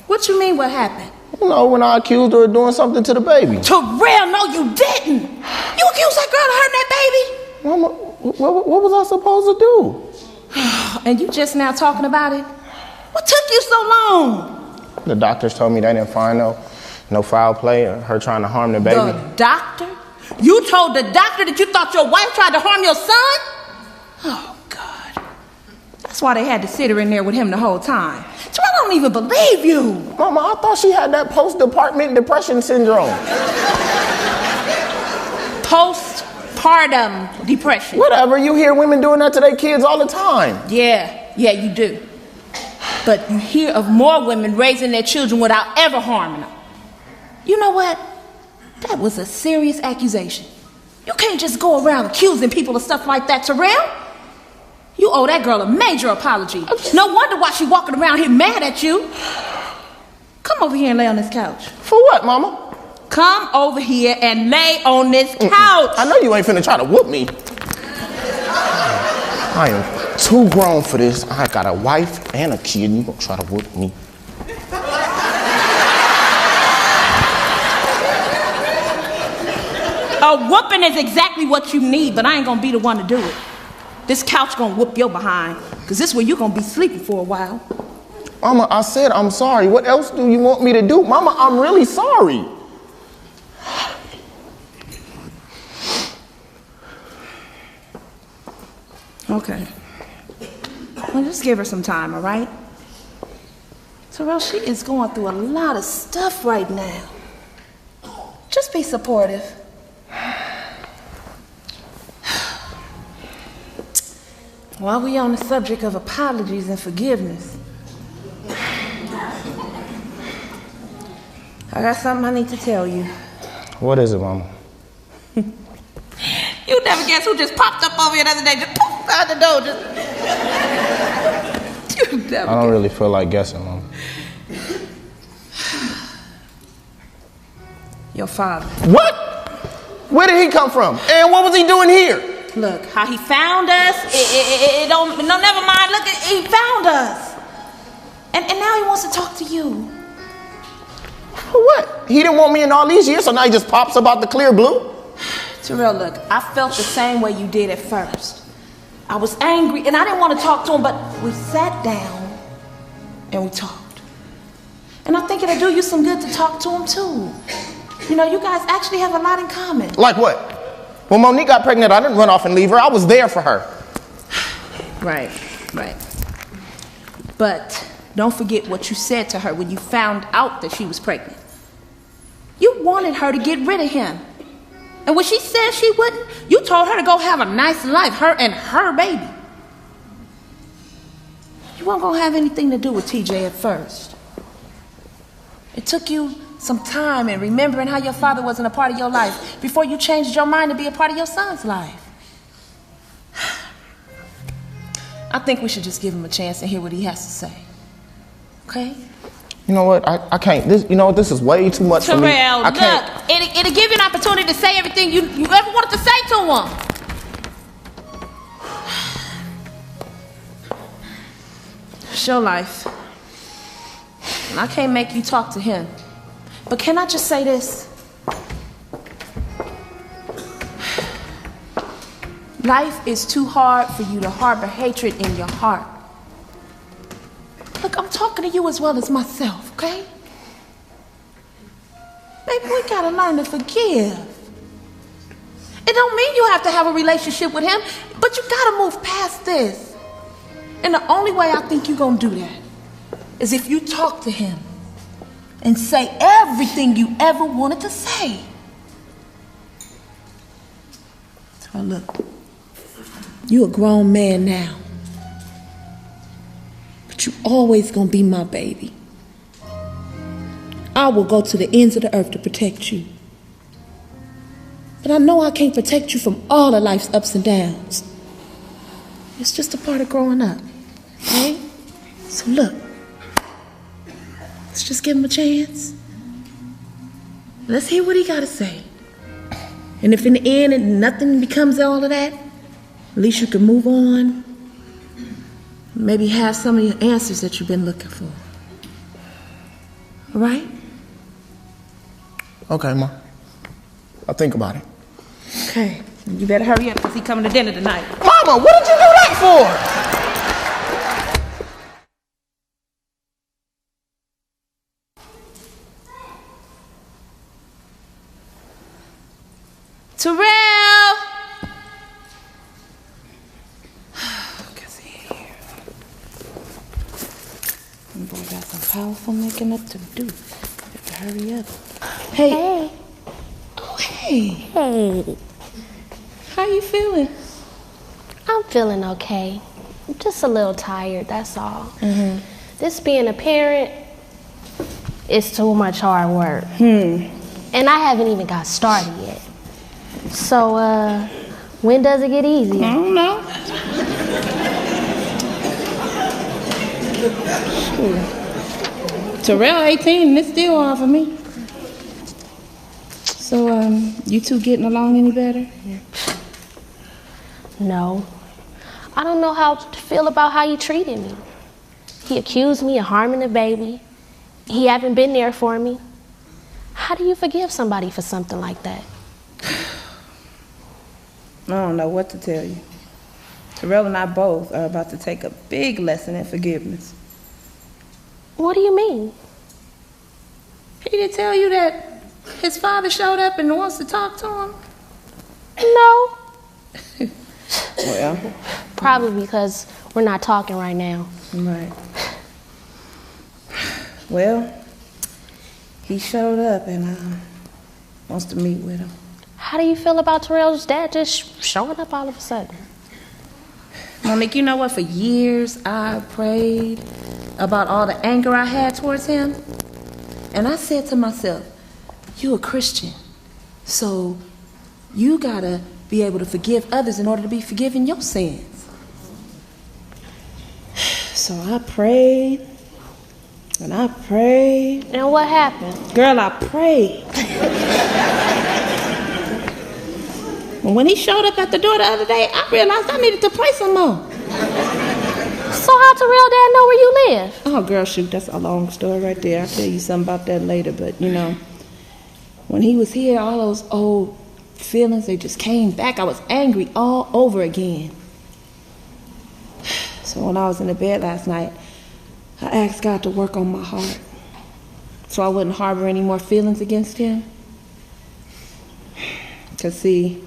What you mean what happened? You know, when I accused her of doing something to the baby. Terrell, no you didn't. You accused that girl of hurting that baby? Mama, what was I supposed to do? And you just now talking about it? What took you so long? The doctors told me they didn't find no foul play or her trying to harm the baby. The doctor? You told the doctor that you thought your wife tried to harm your son? Oh, God. That's why they had to sit her in there with him the whole time. So I don't even believe you. Mama, I thought she had that post-department depression syndrome. Postpartum depression. Whatever, you hear women doing that to their kids all the time. Yeah, you do. But you hear of more women raising their children without ever harming them. You know what? That was a serious accusation. You can't just go around accusing people of stuff like that, Terrell. You owe that girl a major apology. No wonder why she's walking around here mad at you. Come over here and lay on this couch. For what, Mama? Come over here and lay on this couch. I know you ain't finna try to whoop me. I am too grown for this. I got a wife and a kid, and you gonna try to whoop me. A whooping is exactly what you need, but I ain't gonna be the one to do it. This couch gonna whoop your behind, because this is where you gonna be sleeping for a while. Mama, I said I'm sorry. What else do you want me to do? Mama, I'm really sorry. Okay. Well, just give her some time, all right? Terrell, she is going through a lot of stuff right now. Just be supportive. While we on the subject of apologies and forgiveness, I got something I need to tell you. What is it, Mama? You never guess who just popped up over here the other day, just poof out the door. You never I don't really feel like guessing, Mama. Your father. What? Where did he come from? And what was he doing here? Look, how he found us, never mind, look, he found us. And now he wants to talk to you. For what? He didn't want me in all these years, so now he just pops up out the clear blue? Terrell, look, I felt the same way you did at first. I was angry, and I didn't want to talk to him, but we sat down and we talked. And I think it'll do you some good to talk to him, too. You know, you guys actually have a lot in common. Like what? When Monique got pregnant, I didn't run off and leave her. I was there for her. Right. But don't forget what you said to her when you found out that she was pregnant. You wanted her to get rid of him. And when she said she wouldn't, you told her to go have a nice life, her and her baby. You weren't going to have anything to do with TJ at first. It took you some time and remembering how your father wasn't a part of your life before you changed your mind to be a part of your son's life. I think we should just give him a chance and hear what he has to say. Okay? You know what? I can't. This is way too much for me. Terrell, look, it'll give you an opportunity to say everything you ever wanted to say to him. It's your life. And I can't make you talk to him. But can I just say this? Life is too hard for you to harbor hatred in your heart. Look, I'm talking to you as well as myself, okay? Baby, we gotta learn to forgive. It don't mean you have to have a relationship with him, but you gotta move past this. And the only way I think you're gonna do that is if you talk to him and say everything you ever wanted to say. So look, you a grown man now. But you always gonna be my baby. I will go to the ends of the earth to protect you. But I know I can't protect you from all of life's ups and downs. It's just a part of growing up, okay? So look, let's just give him a chance. Let's hear what he got to say. And if in the end nothing becomes all of that, at least you can move on. Maybe have some of the answers that you've been looking for. All right? Okay, Ma. I'll think about it. Okay. You better hurry up because he's coming to dinner tonight. Mama, what did you do that for? Terrell! Guess he ain't here. Boy got some powerful making up to do. Better hurry up. Hey. Hey. Oh, hey. Hey. How you feeling? I'm feeling okay. I'm just a little tired, that's all. Mm-hmm. This being a parent is too much hard work. And I haven't even got started yet. So, when does it get easier? I don't know. Terrell 18 and it's still hard for me. So, you two getting along any better? No. I don't know how to feel about how he treated me. He accused me of harming the baby. He haven't been there for me. How do you forgive somebody for something like that? I don't know what to tell you. Terrell and I both are about to take a big lesson in forgiveness. What do you mean? He didn't tell you that his father showed up and wants to talk to him? No. Well, probably because we're not talking right now. Right. Well, he showed up and wants to meet with him. How do you feel about Terrell's dad just showing up all of a sudden? Monique, you know what? For years I prayed about all the anger I had towards him. And I said to myself, you're a Christian, so you gotta be able to forgive others in order to be forgiven your sins. So I prayed, and I prayed. And what happened? Girl, I prayed. And when he showed up at the door the other day, I realized I needed to pray some more. So how Terrell dad know where you live? Oh, girl, shoot, that's a long story right there. I'll tell you something about that later. But, you know, when he was here, all those old feelings, they just came back. I was angry all over again. So when I was in the bed last night, I asked God to work on my heart so I wouldn't harbor any more feelings against him. Because, see,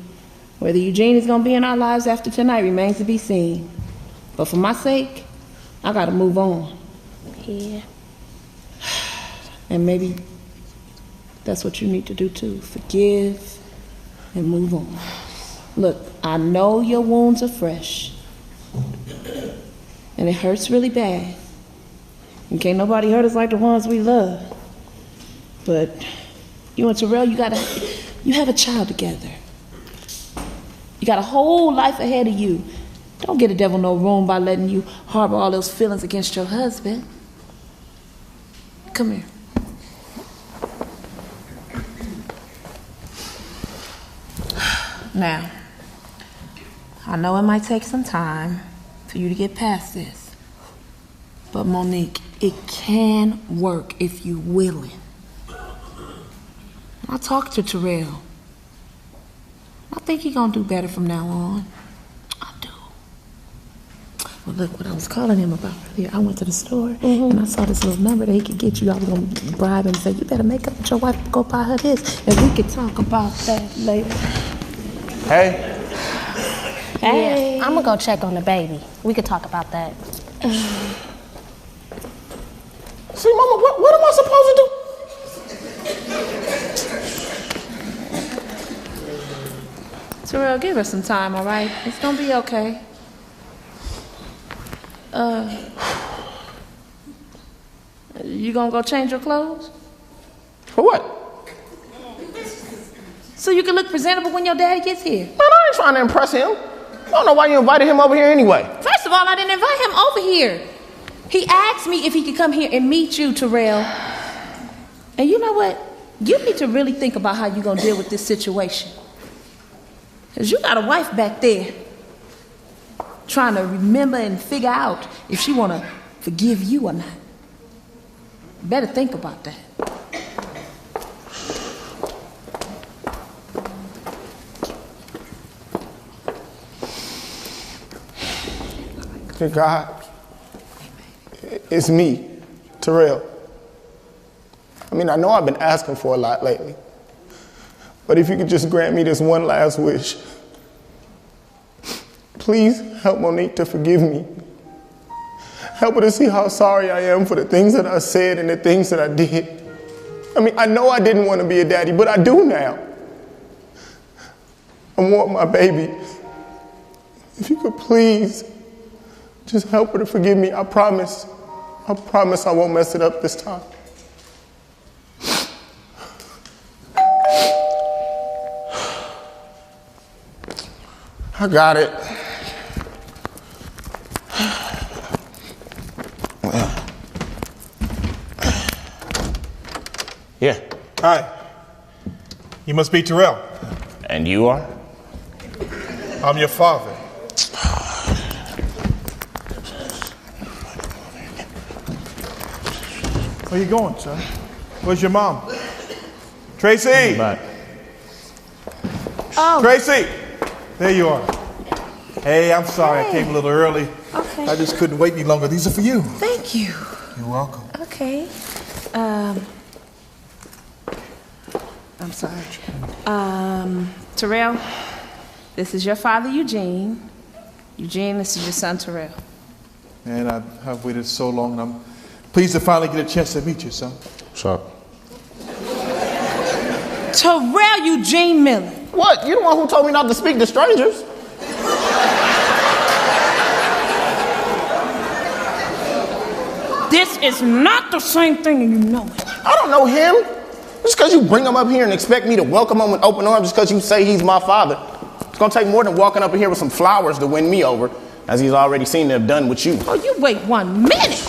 whether Eugene is going to be in our lives after tonight remains to be seen. But for my sake, I got to move on. Yeah. And maybe that's what you need to do too. Forgive and move on. Look, I know your wounds are fresh. And it hurts really bad. And can't nobody hurt us like the ones we love. But you and Terrell, you have a child together. You got a whole life ahead of you. Don't get the devil no room by letting you harbor all those feelings against your husband. Come here. Now, I know it might take some time for you to get past this. But Monique, it can work if you're willing. I talked to Terrell. I think he's gonna do better from now on. I do. Well, look, what I was calling him about earlier, I went to the store and I saw this little number that he could get you. I was gonna bribe him and say, you better make up with your wife and go buy her this. And we could talk about that later. Hey. Hey. Yeah, I'm gonna go check on the baby. We could talk about that. See, Mama, what am I supposed to do? Terrell, give her some time, all right? It's gonna be okay. You gonna go change your clothes? For what? So you can look presentable when your daddy gets here. Man, I ain't trying to impress him. I don't know why you invited him over here anyway. First of all, I didn't invite him over here. He asked me if he could come here and meet you, Terrell. And you know what? you need to really think about how you're going to deal with this situation. Because you got a wife back there trying to remember and figure out if she want to forgive you or not. You better think about that. Dear God, it's me, Terrell. I mean, I know I've been asking for a lot lately, but if you could just grant me this one last wish, please help Monique to forgive me. Help her to see how sorry I am for the things that I said and the things that I did. I mean, I know I didn't want to be a daddy, but I do now. I want my baby. If you could please just help her to forgive me. I promise I won't mess it up this time. I got it. Yeah. Hi. You must be Terrell. And you are? I'm your father. Where you going, son? Where's your mom? Tracy! Bye. Oh. Tracy! There you are. Hey, I'm sorry I came a little early. Okay. I just couldn't wait any longer. These are for you. Thank you. You're welcome. Okay. I'm sorry. Terrell, this is your father, Eugene. Eugene, this is your son, Terrell. And I've waited so long, and I'm pleased to finally get a chance to meet you, son. What's up? Terrell Eugene Miller. What? You the one who told me not to speak to strangers. This is not the same thing, and you know it. I don't know him. Just because you bring him up here and expect me to welcome him with open arms just because you say he's my father. It's going to take more than walking up in here with some flowers to win me over, as he's already seen to have done with you. Oh, you wait 1 minute.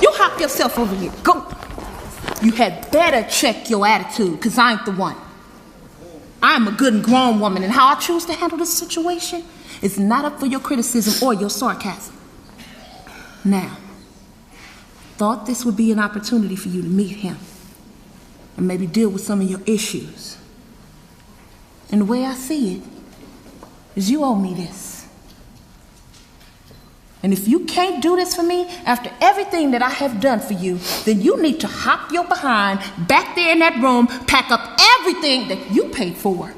You hop yourself over here. Go. You had better check your attitude, because I ain't the one. I'm a good and grown woman, and how I choose to handle this situation is not up for your criticism or your sarcasm. Now, thought this would be an opportunity for you to meet him and maybe deal with some of your issues. And the way I see it is you owe me this. And if you can't do this for me after everything that I have done for you, then you need to hop your behind back there in that room, pack up everything that you paid for.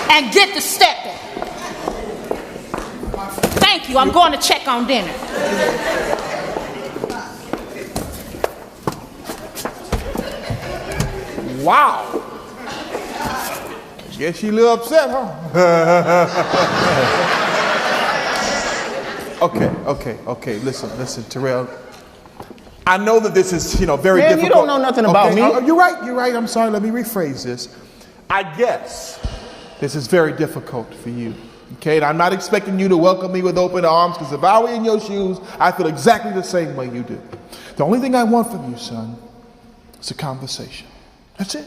And get to stepping. Thank you. I'm going to check on dinner. Wow. Guess you a little upset, huh? Okay. Listen, Terrell. I know that this is, very difficult. You don't know nothing about me. You're right. I'm sorry. Let me rephrase this. I guess this is very difficult for you. Okay, and I'm not expecting you to welcome me with open arms, because if I were in your shoes, I feel exactly the same way you do. The only thing I want from you, son, is a conversation. That's it.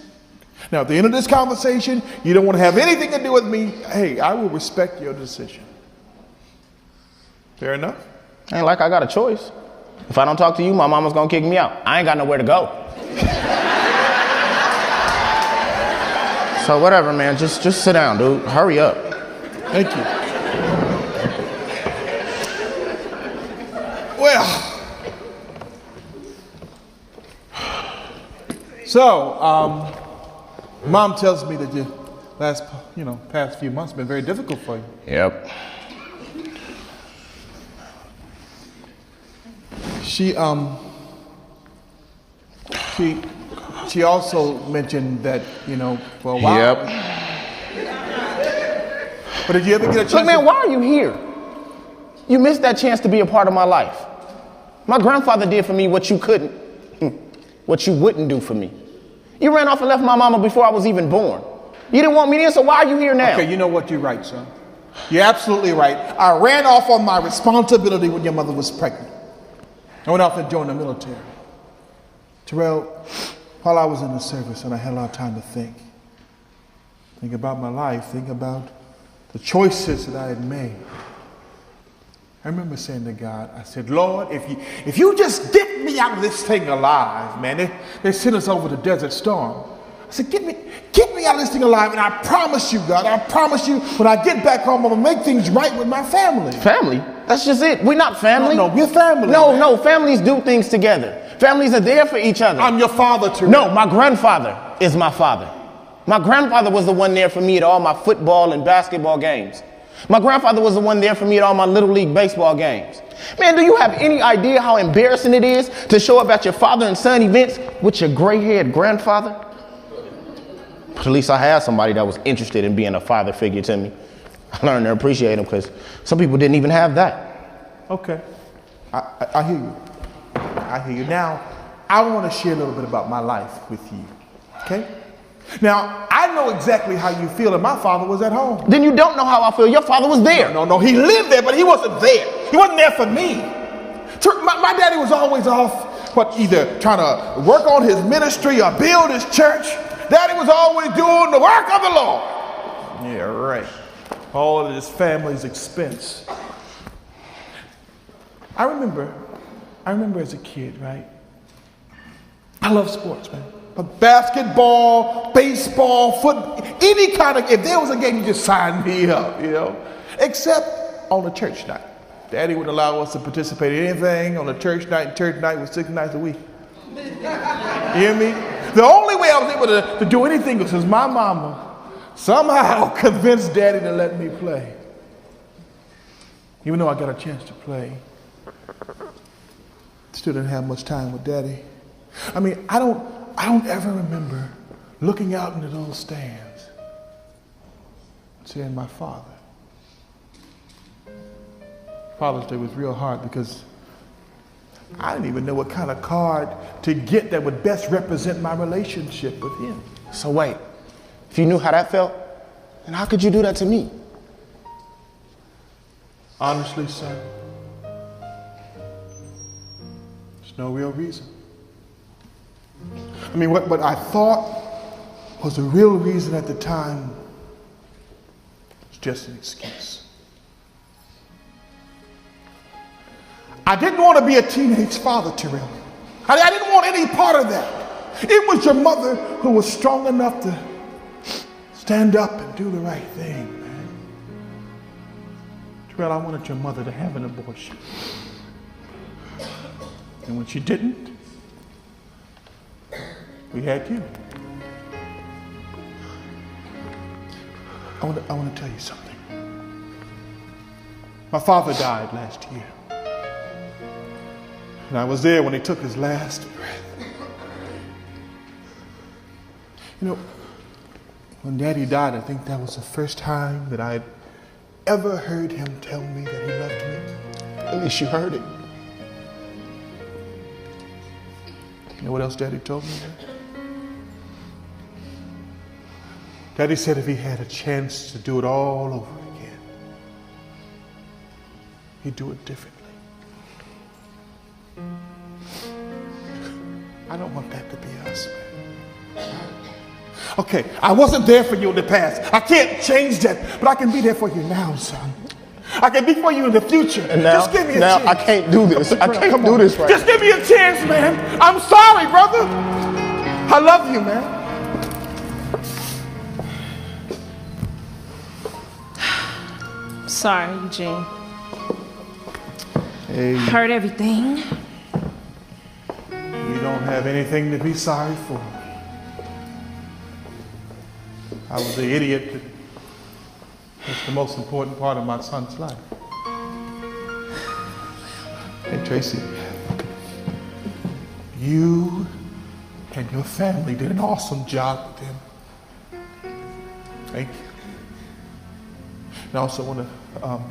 Now, at the end of this conversation, you don't want to have anything to do with me. Hey, I will respect your decision. Fair enough? Ain't like I got a choice. If I don't talk to you, my mama's gonna kick me out. I ain't got nowhere to go. So whatever, man. Just sit down, dude. Hurry up. Thank you. Well, so, Mom tells me that your past few months have been very difficult for you. Yep. She also mentioned that, for a while. Yep. But did you ever get a chance? Look, man, why are you here? You missed that chance to be a part of my life. My grandfather did for me what you couldn't, what you wouldn't do for me. You ran off and left my mama before I was even born. You didn't want me there, so why are you here now? Okay, you know what? You're right, son. You're absolutely right. I ran off on my responsibility when your mother was pregnant. I went off and joined the military. Terrell, while I was in the service and I had a lot of time to think about my life, think about the choices that I had made. I remember saying to God, I said, Lord, if you just get me out of this thing alive, man, they sent us over the Desert Storm. I said, get me out of this thing alive, and I promise you, God, I promise you, when I get back home, I'm gonna make things right with my family. Family? That's just it. We're not family. No, we're family. No, families do things together. Families are there for each other. I'm your father, Terrell. No, my grandfather is my father. My grandfather was the one there for me at all my football and basketball games. My grandfather was the one there for me at all my Little League baseball games. Man, do you have any idea how embarrassing it is to show up at your father and son events with your gray-haired grandfather? But at least I had somebody that was interested in being a father figure to me. I learned to appreciate him because some people didn't even have that. Okay, I hear you. I hear you. Now, I want to share a little bit about my life with you, okay? Now, I know exactly how you feel, and my father was at home. Then you don't know how I feel. Your father was there. No, he lived there, but he wasn't there. He wasn't there for me. My daddy was always off, either trying to work on his ministry or build his church. Daddy was always doing the work of the Lord. Yeah, right. All at his family's expense. I remember as a kid, right? I love sports, man. But basketball, baseball, football, any kind of, if there was a game, you just sign me up, you know? Except on a church night. Daddy wouldn't allow us to participate in anything on a church night, and church night was 6 nights a week. You hear me? The only way I was able to do anything was because my mama somehow convinced Daddy to let me play. Even though I got a chance to play, still didn't have much time with Daddy. I mean, I don't ever remember looking out into those stands and seeing my father. Father's Day was real hard because I didn't even know what kind of card to get that would best represent my relationship with him. So wait, if you knew how that felt, then how could you do that to me? Honestly, son, there's no real reason. I mean, what I thought was the real reason at the time was just an excuse. I didn't want to be a teenage father, Terrell. I didn't want any part of that. It was your mother who was strong enough to stand up and do the right thing, man. Terrell, I wanted your mother to have an abortion. And when she didn't, we had you. I want to tell you something. My father died last year. And I was there when he took his last breath. You know, when Daddy died, I think that was the first time that I had ever heard him tell me that he loved me. At least you heard it. You know what else Daddy told me? Daddy said if he had a chance to do it all over again, he'd do it differently. I don't want that to be us, man. Okay, I wasn't there for you in the past. I can't change that, but I can be there for you now, son. I can be for you in the future. And now, just give me a chance. I can't do this. I can't do this right Just give me a chance, man. I'm sorry, brother. I love you, man. Sorry, Eugene. Hey, Heard everything. you don't have anything to be sorry for. I was the idiot that's the most important part of my son's life. Hey, Tracy, you and your family did an awesome job with him. Thank you. And I also want to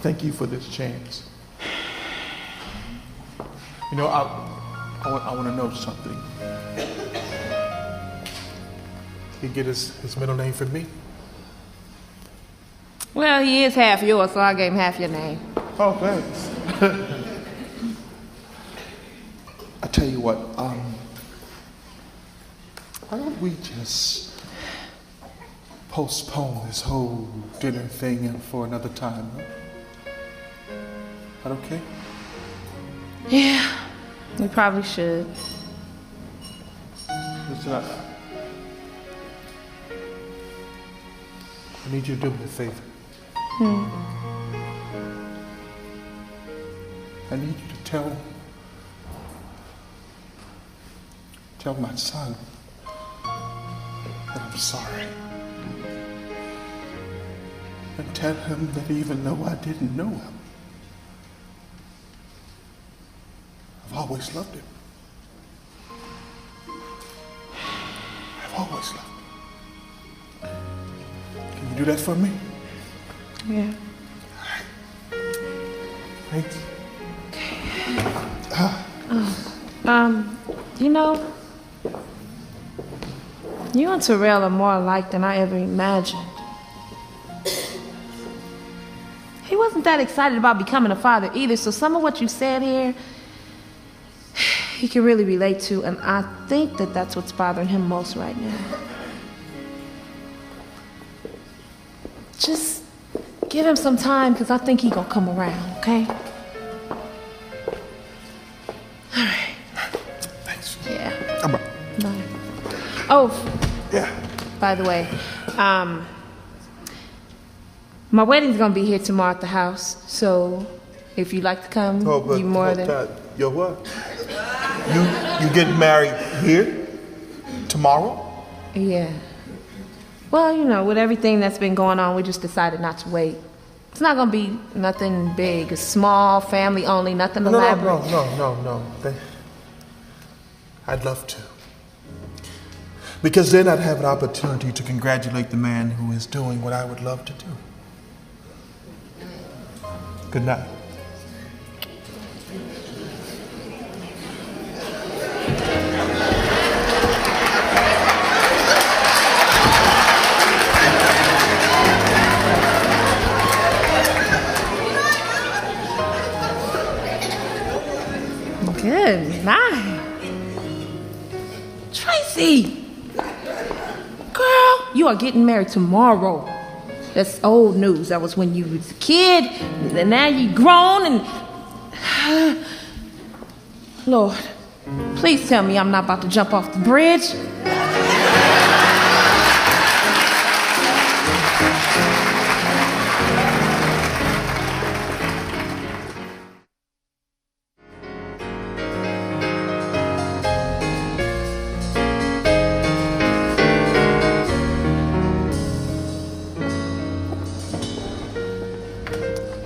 thank you for this chance. You know, I want to know something. he get his middle name from me? Well, he is half yours, so I gave him half your name. Oh, thanks. I tell you what, why don't we just postpone this whole dinner thing for another time? Huh? That okay? Yeah, we probably should. Listen up. I need you to do me a favor. I need you to tell my son that I'm sorry. And tell him that even though I didn't know him, I've always loved him. I've always loved him. Can you do that for me? Yeah. Thanks. You know, you and Terrell are more alike than I ever imagined. He wasn't that excited about becoming a father either, so some of what you said here, he can really relate to, and I think that that's what's bothering him most right now. Just give him some time, because I think he's going to come around, okay? All right. Thanks. Yeah. Bye. Bye. Oh. Yeah. By the way, my wedding's going to be here tomorrow at the house, so if you'd like to come, you more than... Yo, what? You getting married here? Tomorrow? Yeah. Well, you know, with everything that's been going on, we just decided not to wait. It's not going to be nothing big. It's small, family only, nothing elaborate. No. I'd love to. Because then I'd have an opportunity to congratulate the man who is doing what I would love to do. Good night. Good night. Tracy! Girl, you are getting married tomorrow. That's old news. That was when you was a kid, and now you grown and... Lord, please tell me I'm not about to jump off the bridge.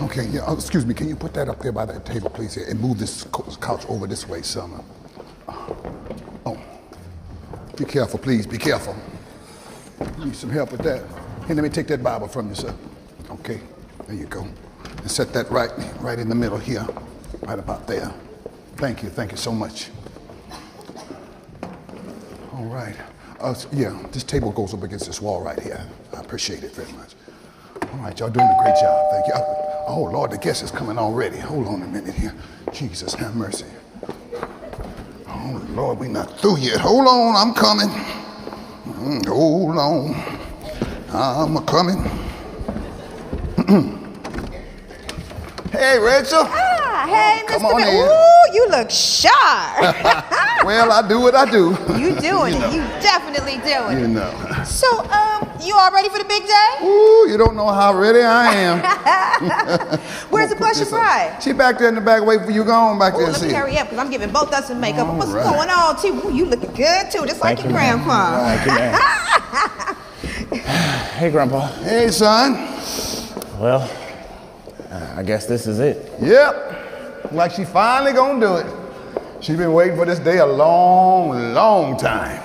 Okay, yeah, excuse me, can you put that up there by that table, please, and move this couch over this way, Summer? Oh, be careful, please, be careful. Need some help with that. Hey, let me take that Bible from you, sir. Okay, there you go. And set that right in the middle here, right about there. Thank you so much. All right, yeah, this table goes up against this wall right here. I appreciate it very much. All right, y'all doing a great job, thank you. Oh, Lord, the guest is coming already. Hold on a minute here. Jesus, have mercy. Oh, Lord, we're not through yet. Hold on, I'm coming. Hold on, I'm coming. Hey, Rachel. Hey, Mr. Come on in. Ooh, you look sharp. Well, I do what I do. You doing it. You definitely doing it. You know. So, you all ready for the big day? Ooh, you don't know how ready I am. Where's the blushing bride? She back there in the back waiting for you. Go on back there and Let see. me hurry up, because I'm giving both us some makeup. All What's right. going on, T? Ooh, you looking good, too, just like your grandpa. Thank you, man. Hey, Grandpa. Hey, son. Well, I guess this is it. Yep. Like she finally gonna do it. She's been waiting for this day a long time.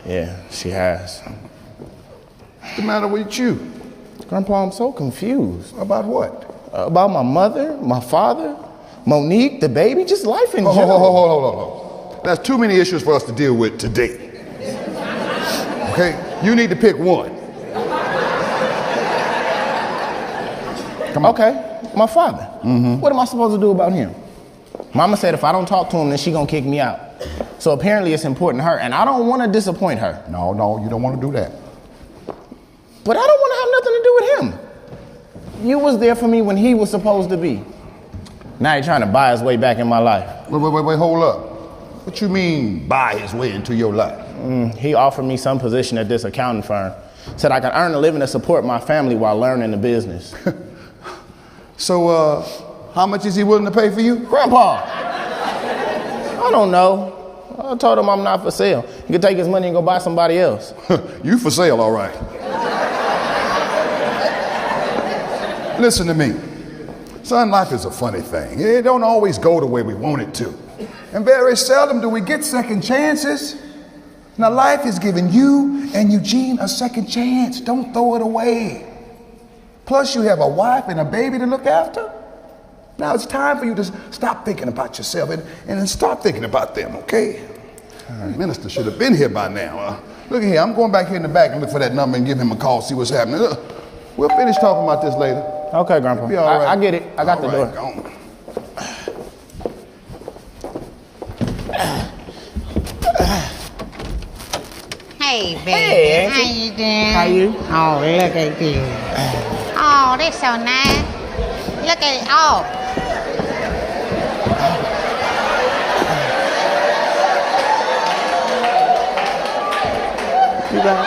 Yeah, she has. What's the matter with you? Grandpa, I'm so confused. About what? About my mother, my father, Monique, the baby, just life in general. Hold on. There's too many issues for us to deal with today. Okay? You need to pick one. Come on. Okay, my father. What am I supposed to do about him? Mama said if I don't talk to him, then she gonna kick me out. So apparently it's important to her, and I don't want to disappoint her. No, you don't want to do that. But I don't want to have nothing to do with him. You was there for me when he was supposed to be. Now you're trying to buy his way back in my life. Wait, hold up. What you mean buy his way into your life? He offered me some position at this accounting firm. Said I could earn a living to support my family while learning the business. So, how much is he willing to pay for you? Grandpa, I don't know. I told him I'm not for sale. He could take his money and go buy somebody else. You for sale, all right. Listen to me. Son, life is a funny thing. It don't always go the way we want it to. And very seldom do we get second chances. Now, life is giving you and Eugene a second chance. Don't throw it away. Plus, you have a wife and a baby to look after. Now, it's time for you to stop thinking about yourself and start thinking about them, okay? The minister should have been here by now. Look here, I'm going back here in the back and look for that number and give him a call, see what's happening. We'll finish talking about this later. Okay, Grandpa. Be all right. I get it. I got all the right, door. go on. Hey, baby. Hey, How you doing? How you? Oh, look at you. Oh, that's so nice. Look at it. Oh. You got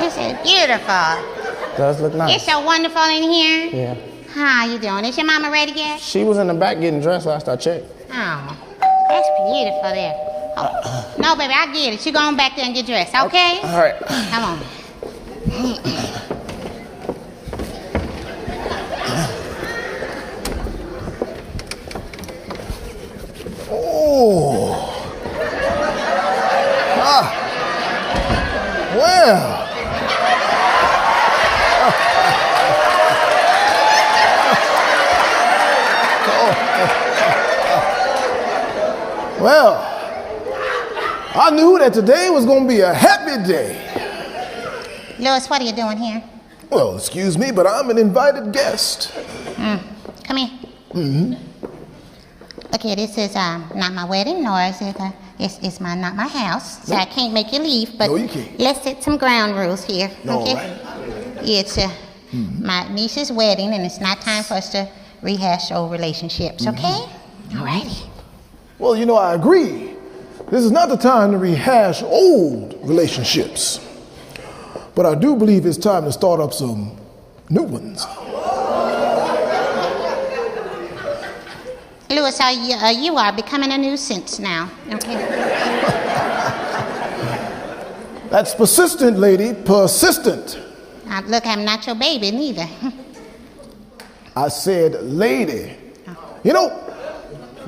This is beautiful. Does look nice. It's so wonderful in here. Yeah. How you doing? Is your mama ready yet? She was in the back getting dressed last I checked. Oh, that's beautiful there. Oh, no, baby, I get it. You go on back there and get dressed, okay? All right. Come on. Oh. Well. Well, I knew that today was going to be a happy day. Louis, what are you doing here? Well, excuse me, but I'm an invited guest. Come here. Look here, this is not my wedding, nor is it it's not my house, so I can't make you leave. But No, you can't. let's set some ground rules here, No, okay? right. It's my niece's wedding, and it's not time for us to rehash old relationships, okay? All righty. Well, you know, I agree. This is not the time to rehash old relationships. But I do believe it's time to start up some new ones. Louis, you are becoming a nuisance now, okay? That's persistent, lady, persistent. Look, I'm not your baby, neither. I said lady. You know,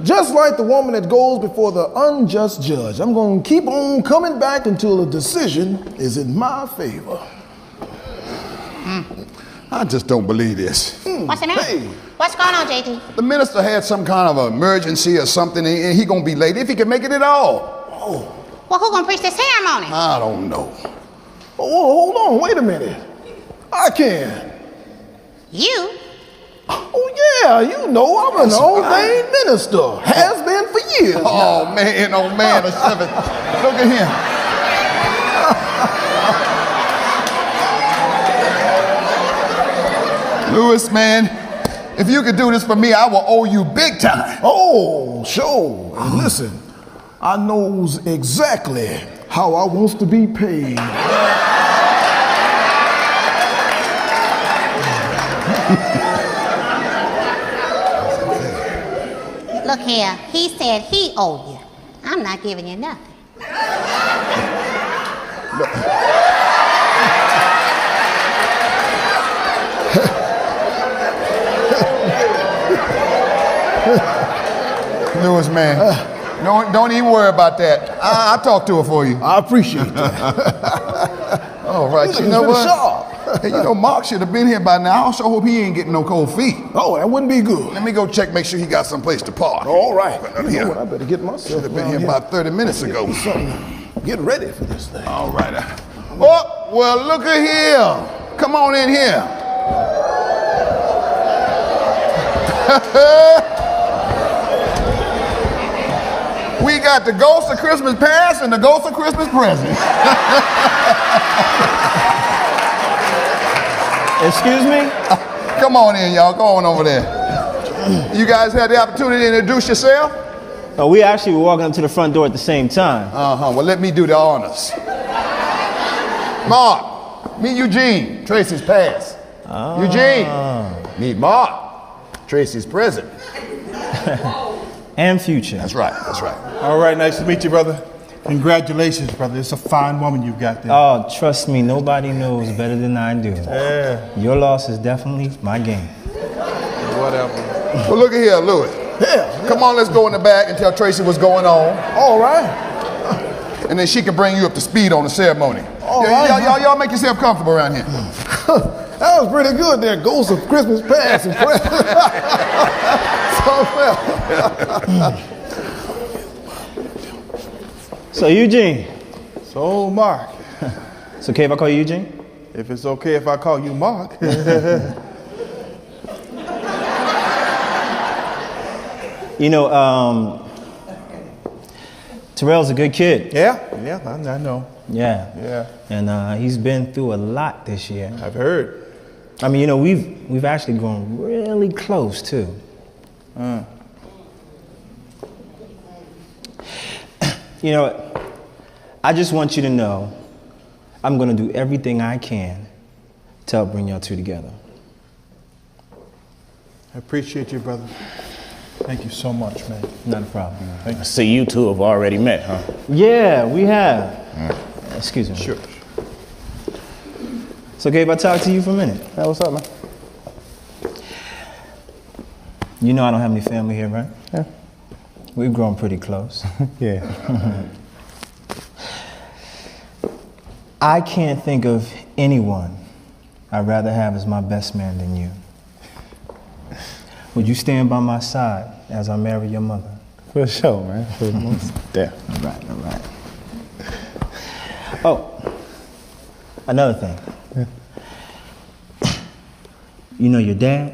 just like the woman that goes before the unjust judge, I'm going to keep on coming back until a decision is in my favor. I just don't believe this. What's the matter? Hey. What's going on, JT? The minister had some kind of emergency or something, and he gonna be late if he can make it at all. Well, who gonna preach the ceremony? I don't know. Oh, hold on, wait a minute. I can. You? Oh, yeah, you know I'm an ordained minister. Has been for years now. Oh, man, a seven. Look at him. Louis, man, if you could do this for me, I will owe you big time. Oh, sure. And listen, I knows exactly how I wants to be paid. Look here, he said he owed you. I'm not giving you nothing. Louis, man, don't even worry about that. I'll talk to her for you. I appreciate that. All right, you know what? Hey, you know, Mark should have been here by now. I also hope he ain't getting no cold feet. Oh, that wouldn't be good. Let me go check, make sure he got someplace to park. All right. You know what? I better get myself. Should have been here about 30 minutes ago. Get ready for this thing. All right. Oh, well, look at here. Come on in here. We got the ghost of Christmas past and the ghost of Christmas present. Excuse me? Come on in, y'all. Go on over there. You guys had the opportunity to introduce yourself? Oh, we actually were walking up to the front door at the same time. Uh-huh. Well, let me do the honors. Mark, meet Eugene, Tracy's past. Oh. Eugene, meet Mark, Tracy's present. And future. That's right, that's right. All right, nice to meet you, brother. Congratulations, brother. It's a fine woman you've got there. Oh, trust me, nobody knows better than I do. Yeah. Your loss is definitely my gain. Whatever. Well, look at here, Louis. Yeah. Come on, let's go in the back and tell Tracy what's going on. All right. And then she can bring you up to speed on the ceremony. All right. Y'all make yourself comfortable around here. That was pretty good there. Ghost of Christmas past and present. So, Eugene. So, Mark. It's okay if I call you Eugene? If it's okay if I call you Mark. You know, Terrell's a good kid. Yeah, I know. Yeah. And he's been through a lot this year. I've heard. I mean, you know, we've actually grown really close, too. You know, I just want you to know I'm going to do everything I can to help bring y'all two together. I appreciate you, brother. Thank you so much, man. Not a problem. Thank you. So you two have already met, huh? Yeah, we have. Excuse me. Sure. It's okay if I talk to you for a minute? Hey, what's up, man? You know I don't have any family here, right? Yeah. We've grown pretty close. Yeah. I can't think of anyone I'd rather have as my best man than you. Would you stand by my side as I marry your mother? For sure, man. Yeah. All right. Oh, another thing. You know your dad?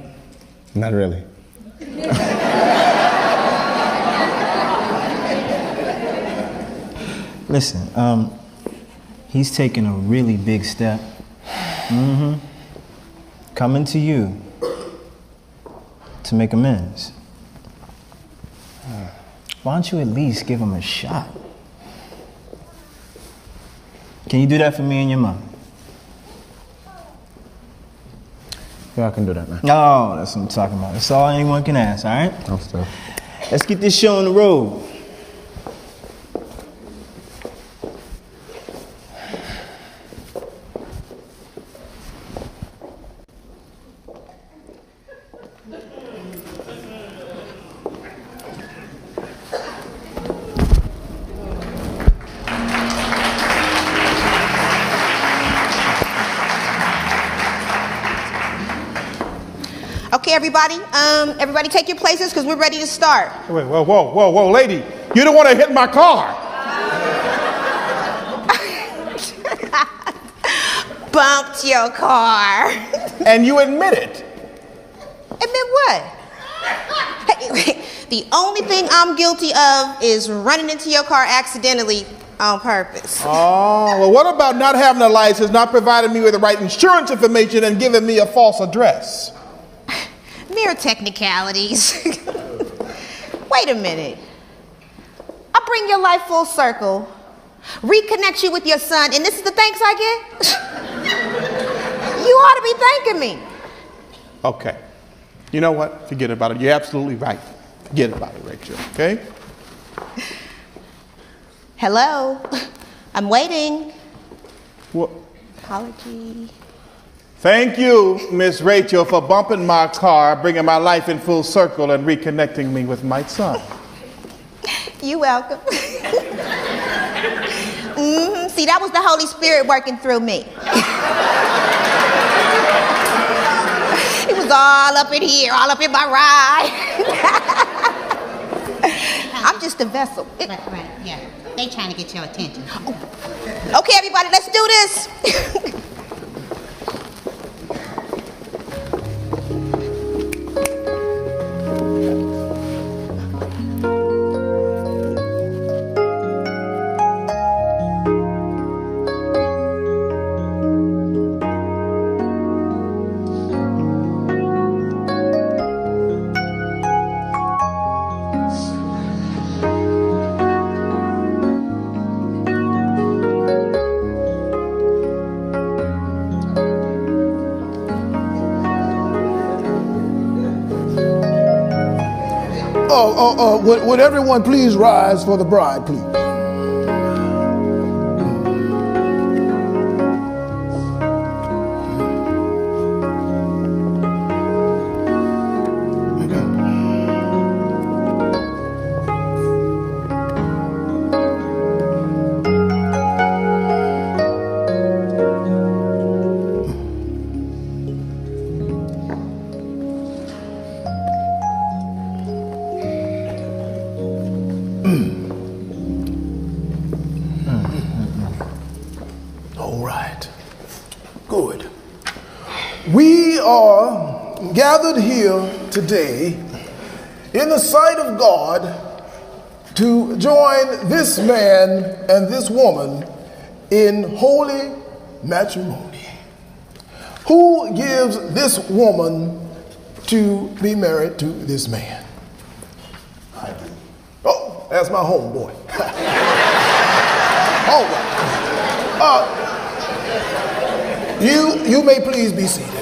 Not really. Listen, he's taking a really big step. Coming to you to make amends. Why don't you at least give him a shot? Can you do that for me and your mom? Yeah, I can do that, man. Oh, that's what I'm talking about. That's all anyone can ask, all right? No stuff. Let's get this show on the road. Okay, everybody take your places because we're ready to start. Wait, whoa, lady. You don't want to hit my car. Bumped your car. And you admit it. Admit what? Hey, the only thing I'm guilty of is running into your car accidentally on purpose. Oh, well, what about not having a license, not providing me with the right insurance information, and giving me a false address? Mere technicalities. Wait a minute. I bring your life full circle, reconnect you with your son, and this is the thanks I get? You ought to be thanking me. Okay. You know what? Forget about it. You're absolutely right. Forget about it, Rachel, okay? Hello. I'm What? Apology. Thank you, Miss Rachel, for bumping my car, bringing my life in full circle, and reconnecting me with my son. You welcome. See, that was the Holy Spirit working through me. was all up in here, all up in my ride. I'm just a vessel. Right, yeah. They trying to get your attention. Okay, everybody, let's do this. Would everyone please rise for the bride, please? All right. Good. We are gathered here today in the sight of God to join this man and this woman in holy matrimony. Who gives this woman to be married to this man? I do. Oh, that's my homeboy. All right. You may please be seated.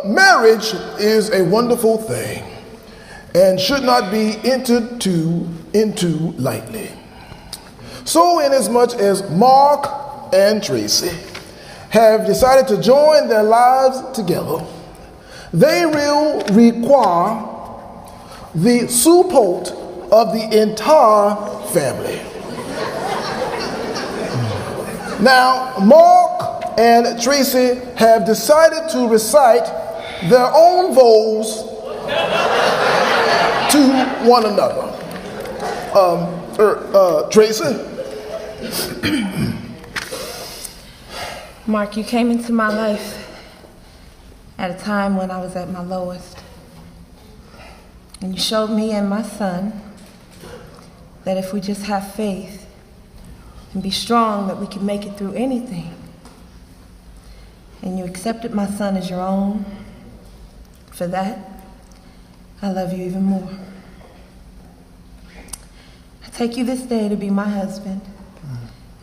Marriage is a wonderful thing and should not be entered into lightly. So inasmuch as Mark and Tracy have decided to join their lives together, they will require the support of the entire family. Now, Mark and Tracy have decided to recite their own vows to one another. Tracy? Mark, you came into my life at a time when I was at my lowest. And you showed me and my son that if we just have faith and be strong, that we can make it through anything. And you accepted my son as your own. For that, I love you even more. I take you this day to be my husband,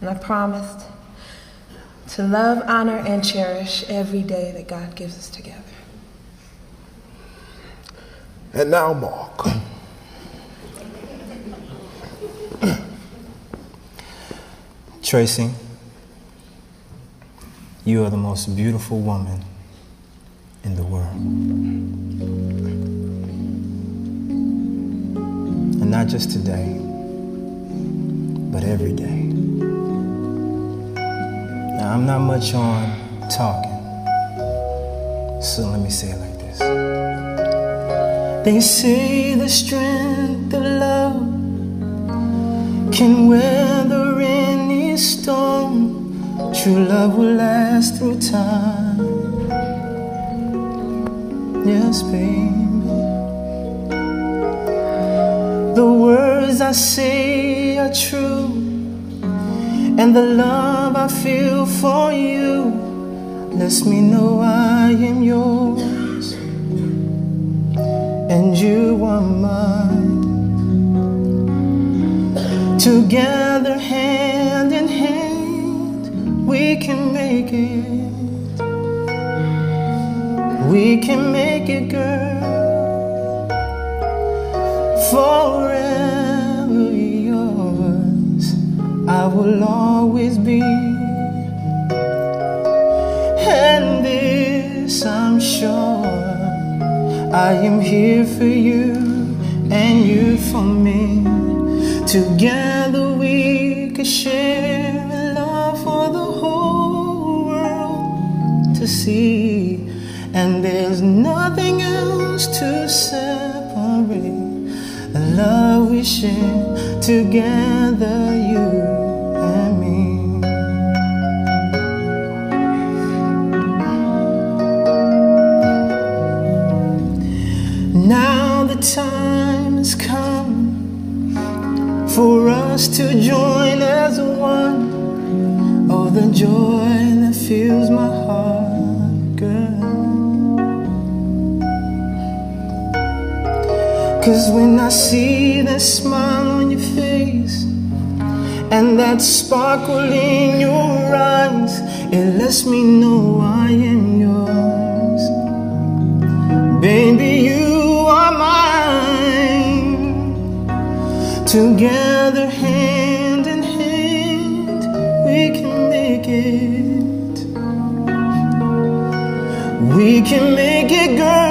and I promised to love, honor, and cherish every day that God gives us together. And now, Mark. Tracy, you are the most beautiful woman in the world. And not just today, but every day. Now, I'm not much on talking, so let me say it like this. They say the strength of love can weather any storm. True love will last through time. Yes, baby. The words I say are true, and the love I feel for you lets me know I am yours, and you are mine. Together, hand in hand, we can make it. We can make it, girl. Forever yours, I will always be. And this I'm sure, I am here for you and you for me. Together we could share a love forever. see, and there's nothing else to separate the love we share together, you and me. Now the time has come for us to join as one. Oh, the joy that fills my heart, girl. 'Cause when I see that smile on your face and that sparkle in your eyes, it lets me know I am yours. Baby, you are mine. Together, hand in hand, we can make it. We can make it, girl.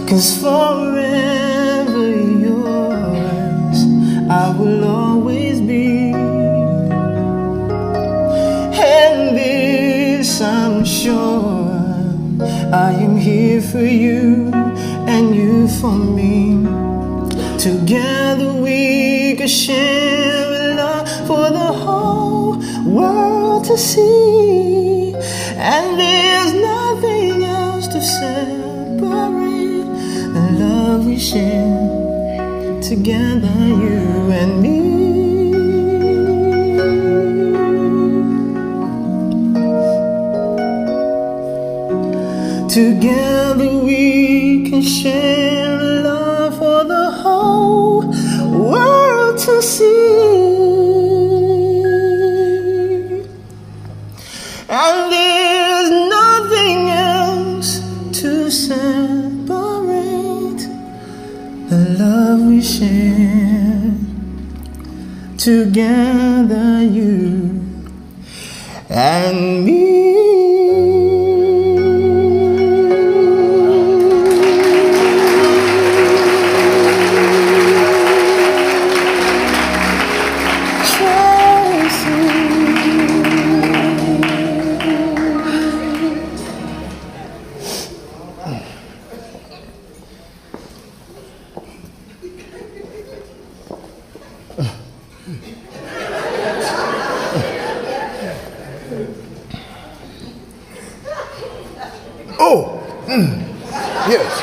'Cause forever yours, I will always be. And this I'm sure, I am here for you and you for me. Together we could share love for the whole world to see. And there's nothing else to separate the love we share together, you and me. Together we can share love for the whole world to see. And there's nothing else to separate the love we share together, you and me. Yes.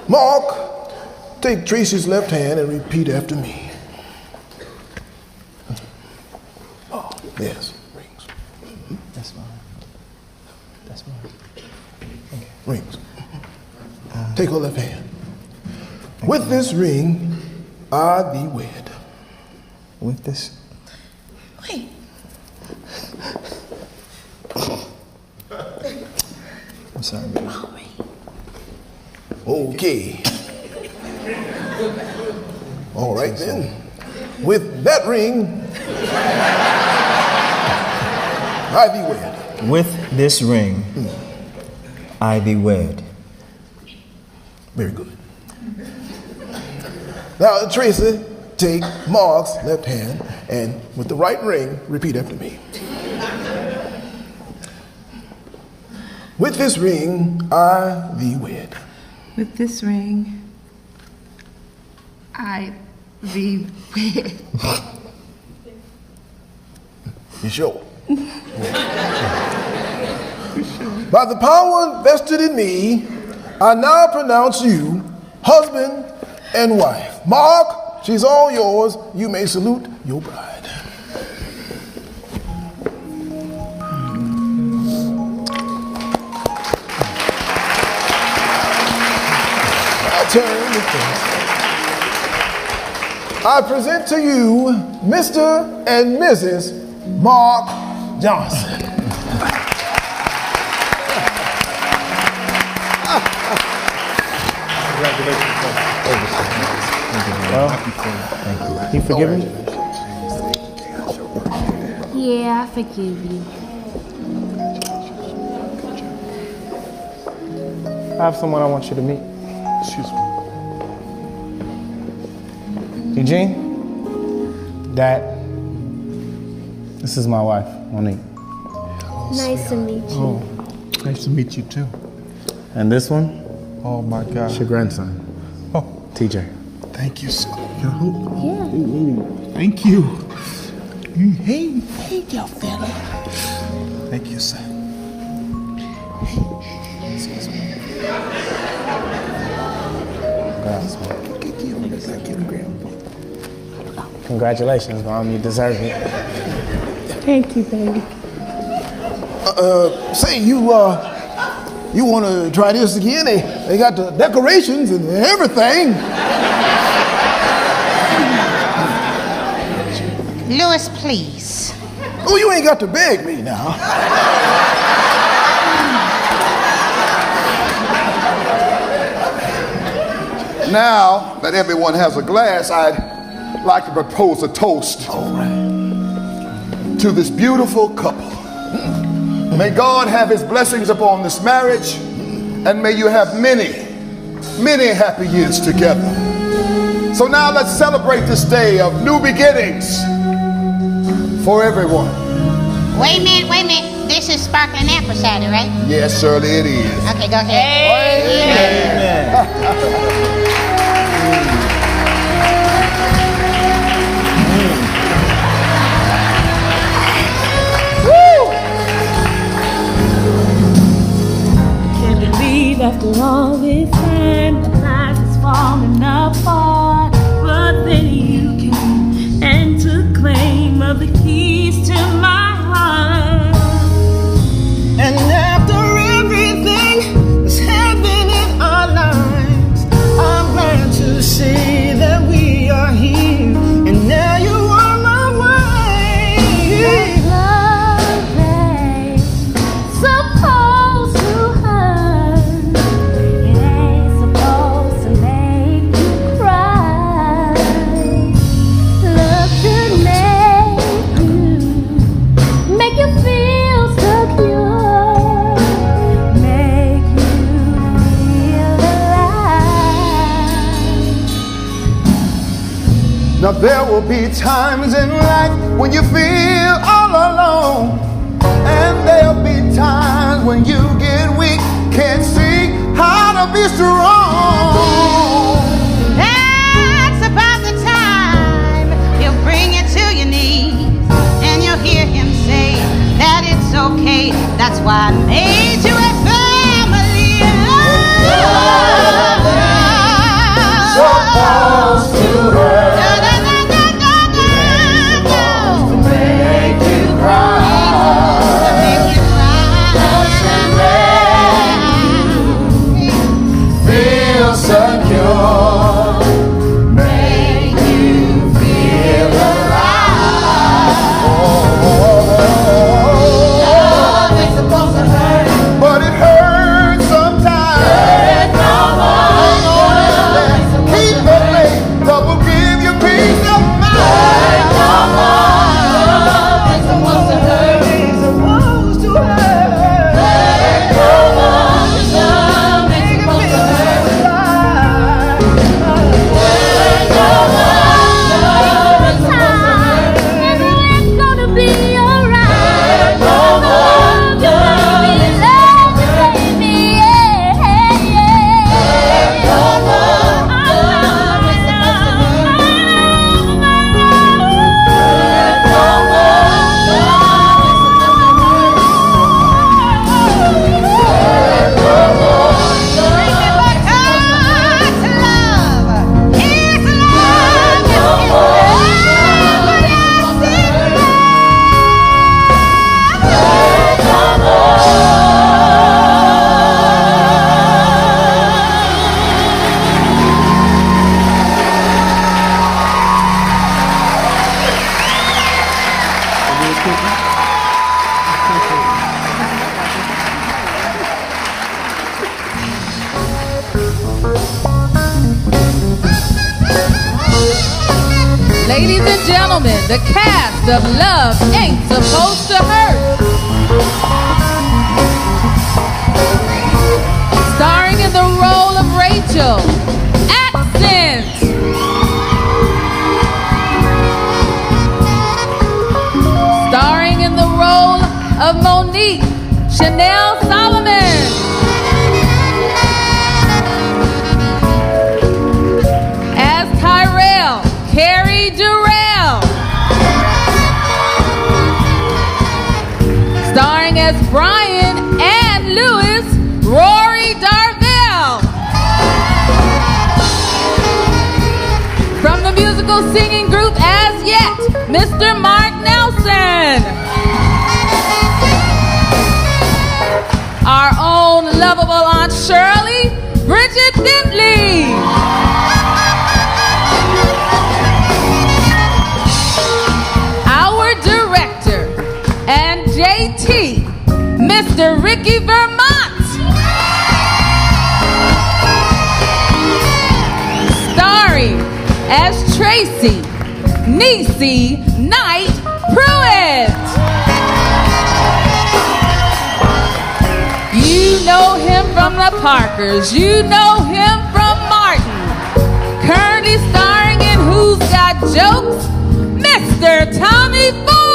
Mark, take Tracy's left hand and repeat after me. Oh, yes. Rings. That's fine. That's fine. Okay. Rings. Take her left hand. With this ring, I thee wed. With this? Wait. I'm sorry, baby. Okay. All right then. With that ring, I thee wed. With this ring, I thee wed. Very good. Now, Tracy, take Mark's left hand and with the right ring, repeat after me. With this ring, I thee wed. With this ring, I thee wed. You sure? By the power vested in me, I now pronounce you husband and wife. Mark, she's all yours. You may salute your bride. I present to you Mr. and Mrs. Mark Johnson. Well, you forgive me? Yeah, I forgive you. I have someone I want you to meet. Excuse me. Eugene, Dad, This is my wife, Monique. Nice to meet you. Oh, nice to meet you too. And this one? Oh my God. It's your grandson. Oh, TJ. thank you so much. Yeah. Thank you. Hey, y'all fella. Thank you, sir. Congratulations, Mom. You deserve it. Thank you, baby. Say, you want to try this again? They got the decorations and everything. Louis, please. Oh, you ain't got to beg me now. Now that everyone has a glass, I'd like to propose a toast to this beautiful couple. May God have his blessings upon this marriage, and may you have many, many happy years together. So now let's celebrate this day of new beginnings for everyone. Wait a minute. This is sparkling apple cider, right? Yes, surely it is. Okay, go ahead. Can't believe after all this time that life is falling apart. But then you came and took claim of the keys to my heart. And after everything that's happened in our lives, I'm glad to see that we are here. And now you are my wife. Love ain't supposed to hurt. It ain't supposed to make you cry. Love should make you feel secure, make you feel alive. Now there will be times in life when you feel all alone, and there'll be times when you get weak, can't see how to be strong. That's about the time he'll bring you to your knees, and you'll hear him say that it's okay. That's why I made you a family. Supposed to hurt. Make you cry. Feel secure, make you feel alive. Love ain't supposed to hurt, but it hurts sometimes. Keep the faith, love will give you peace of mind. Love ain't supposed to hurt, it's supposed to hurt. Ladies and gentlemen, the cast of Love Ain't Supposed to Hurt. Starring in the role of Rachel, Accent. Starring Chanel Solomon. As Tyrell, Carrie Durrell. Starring as Brian and Lewis, Rory Darvell. From the musical singing group As Yet, Mr. Mark Nelson. Our own lovable Aunt Shirley, Bridget Bentley. Our director and JT, Mr. Ricky Vermont. Starring as Tracy, Niecy Knight Pruitt. You know him from the Parkers, you know him from Martin. Currently starring in Who's Got Jokes, Mr. Tommy Ford.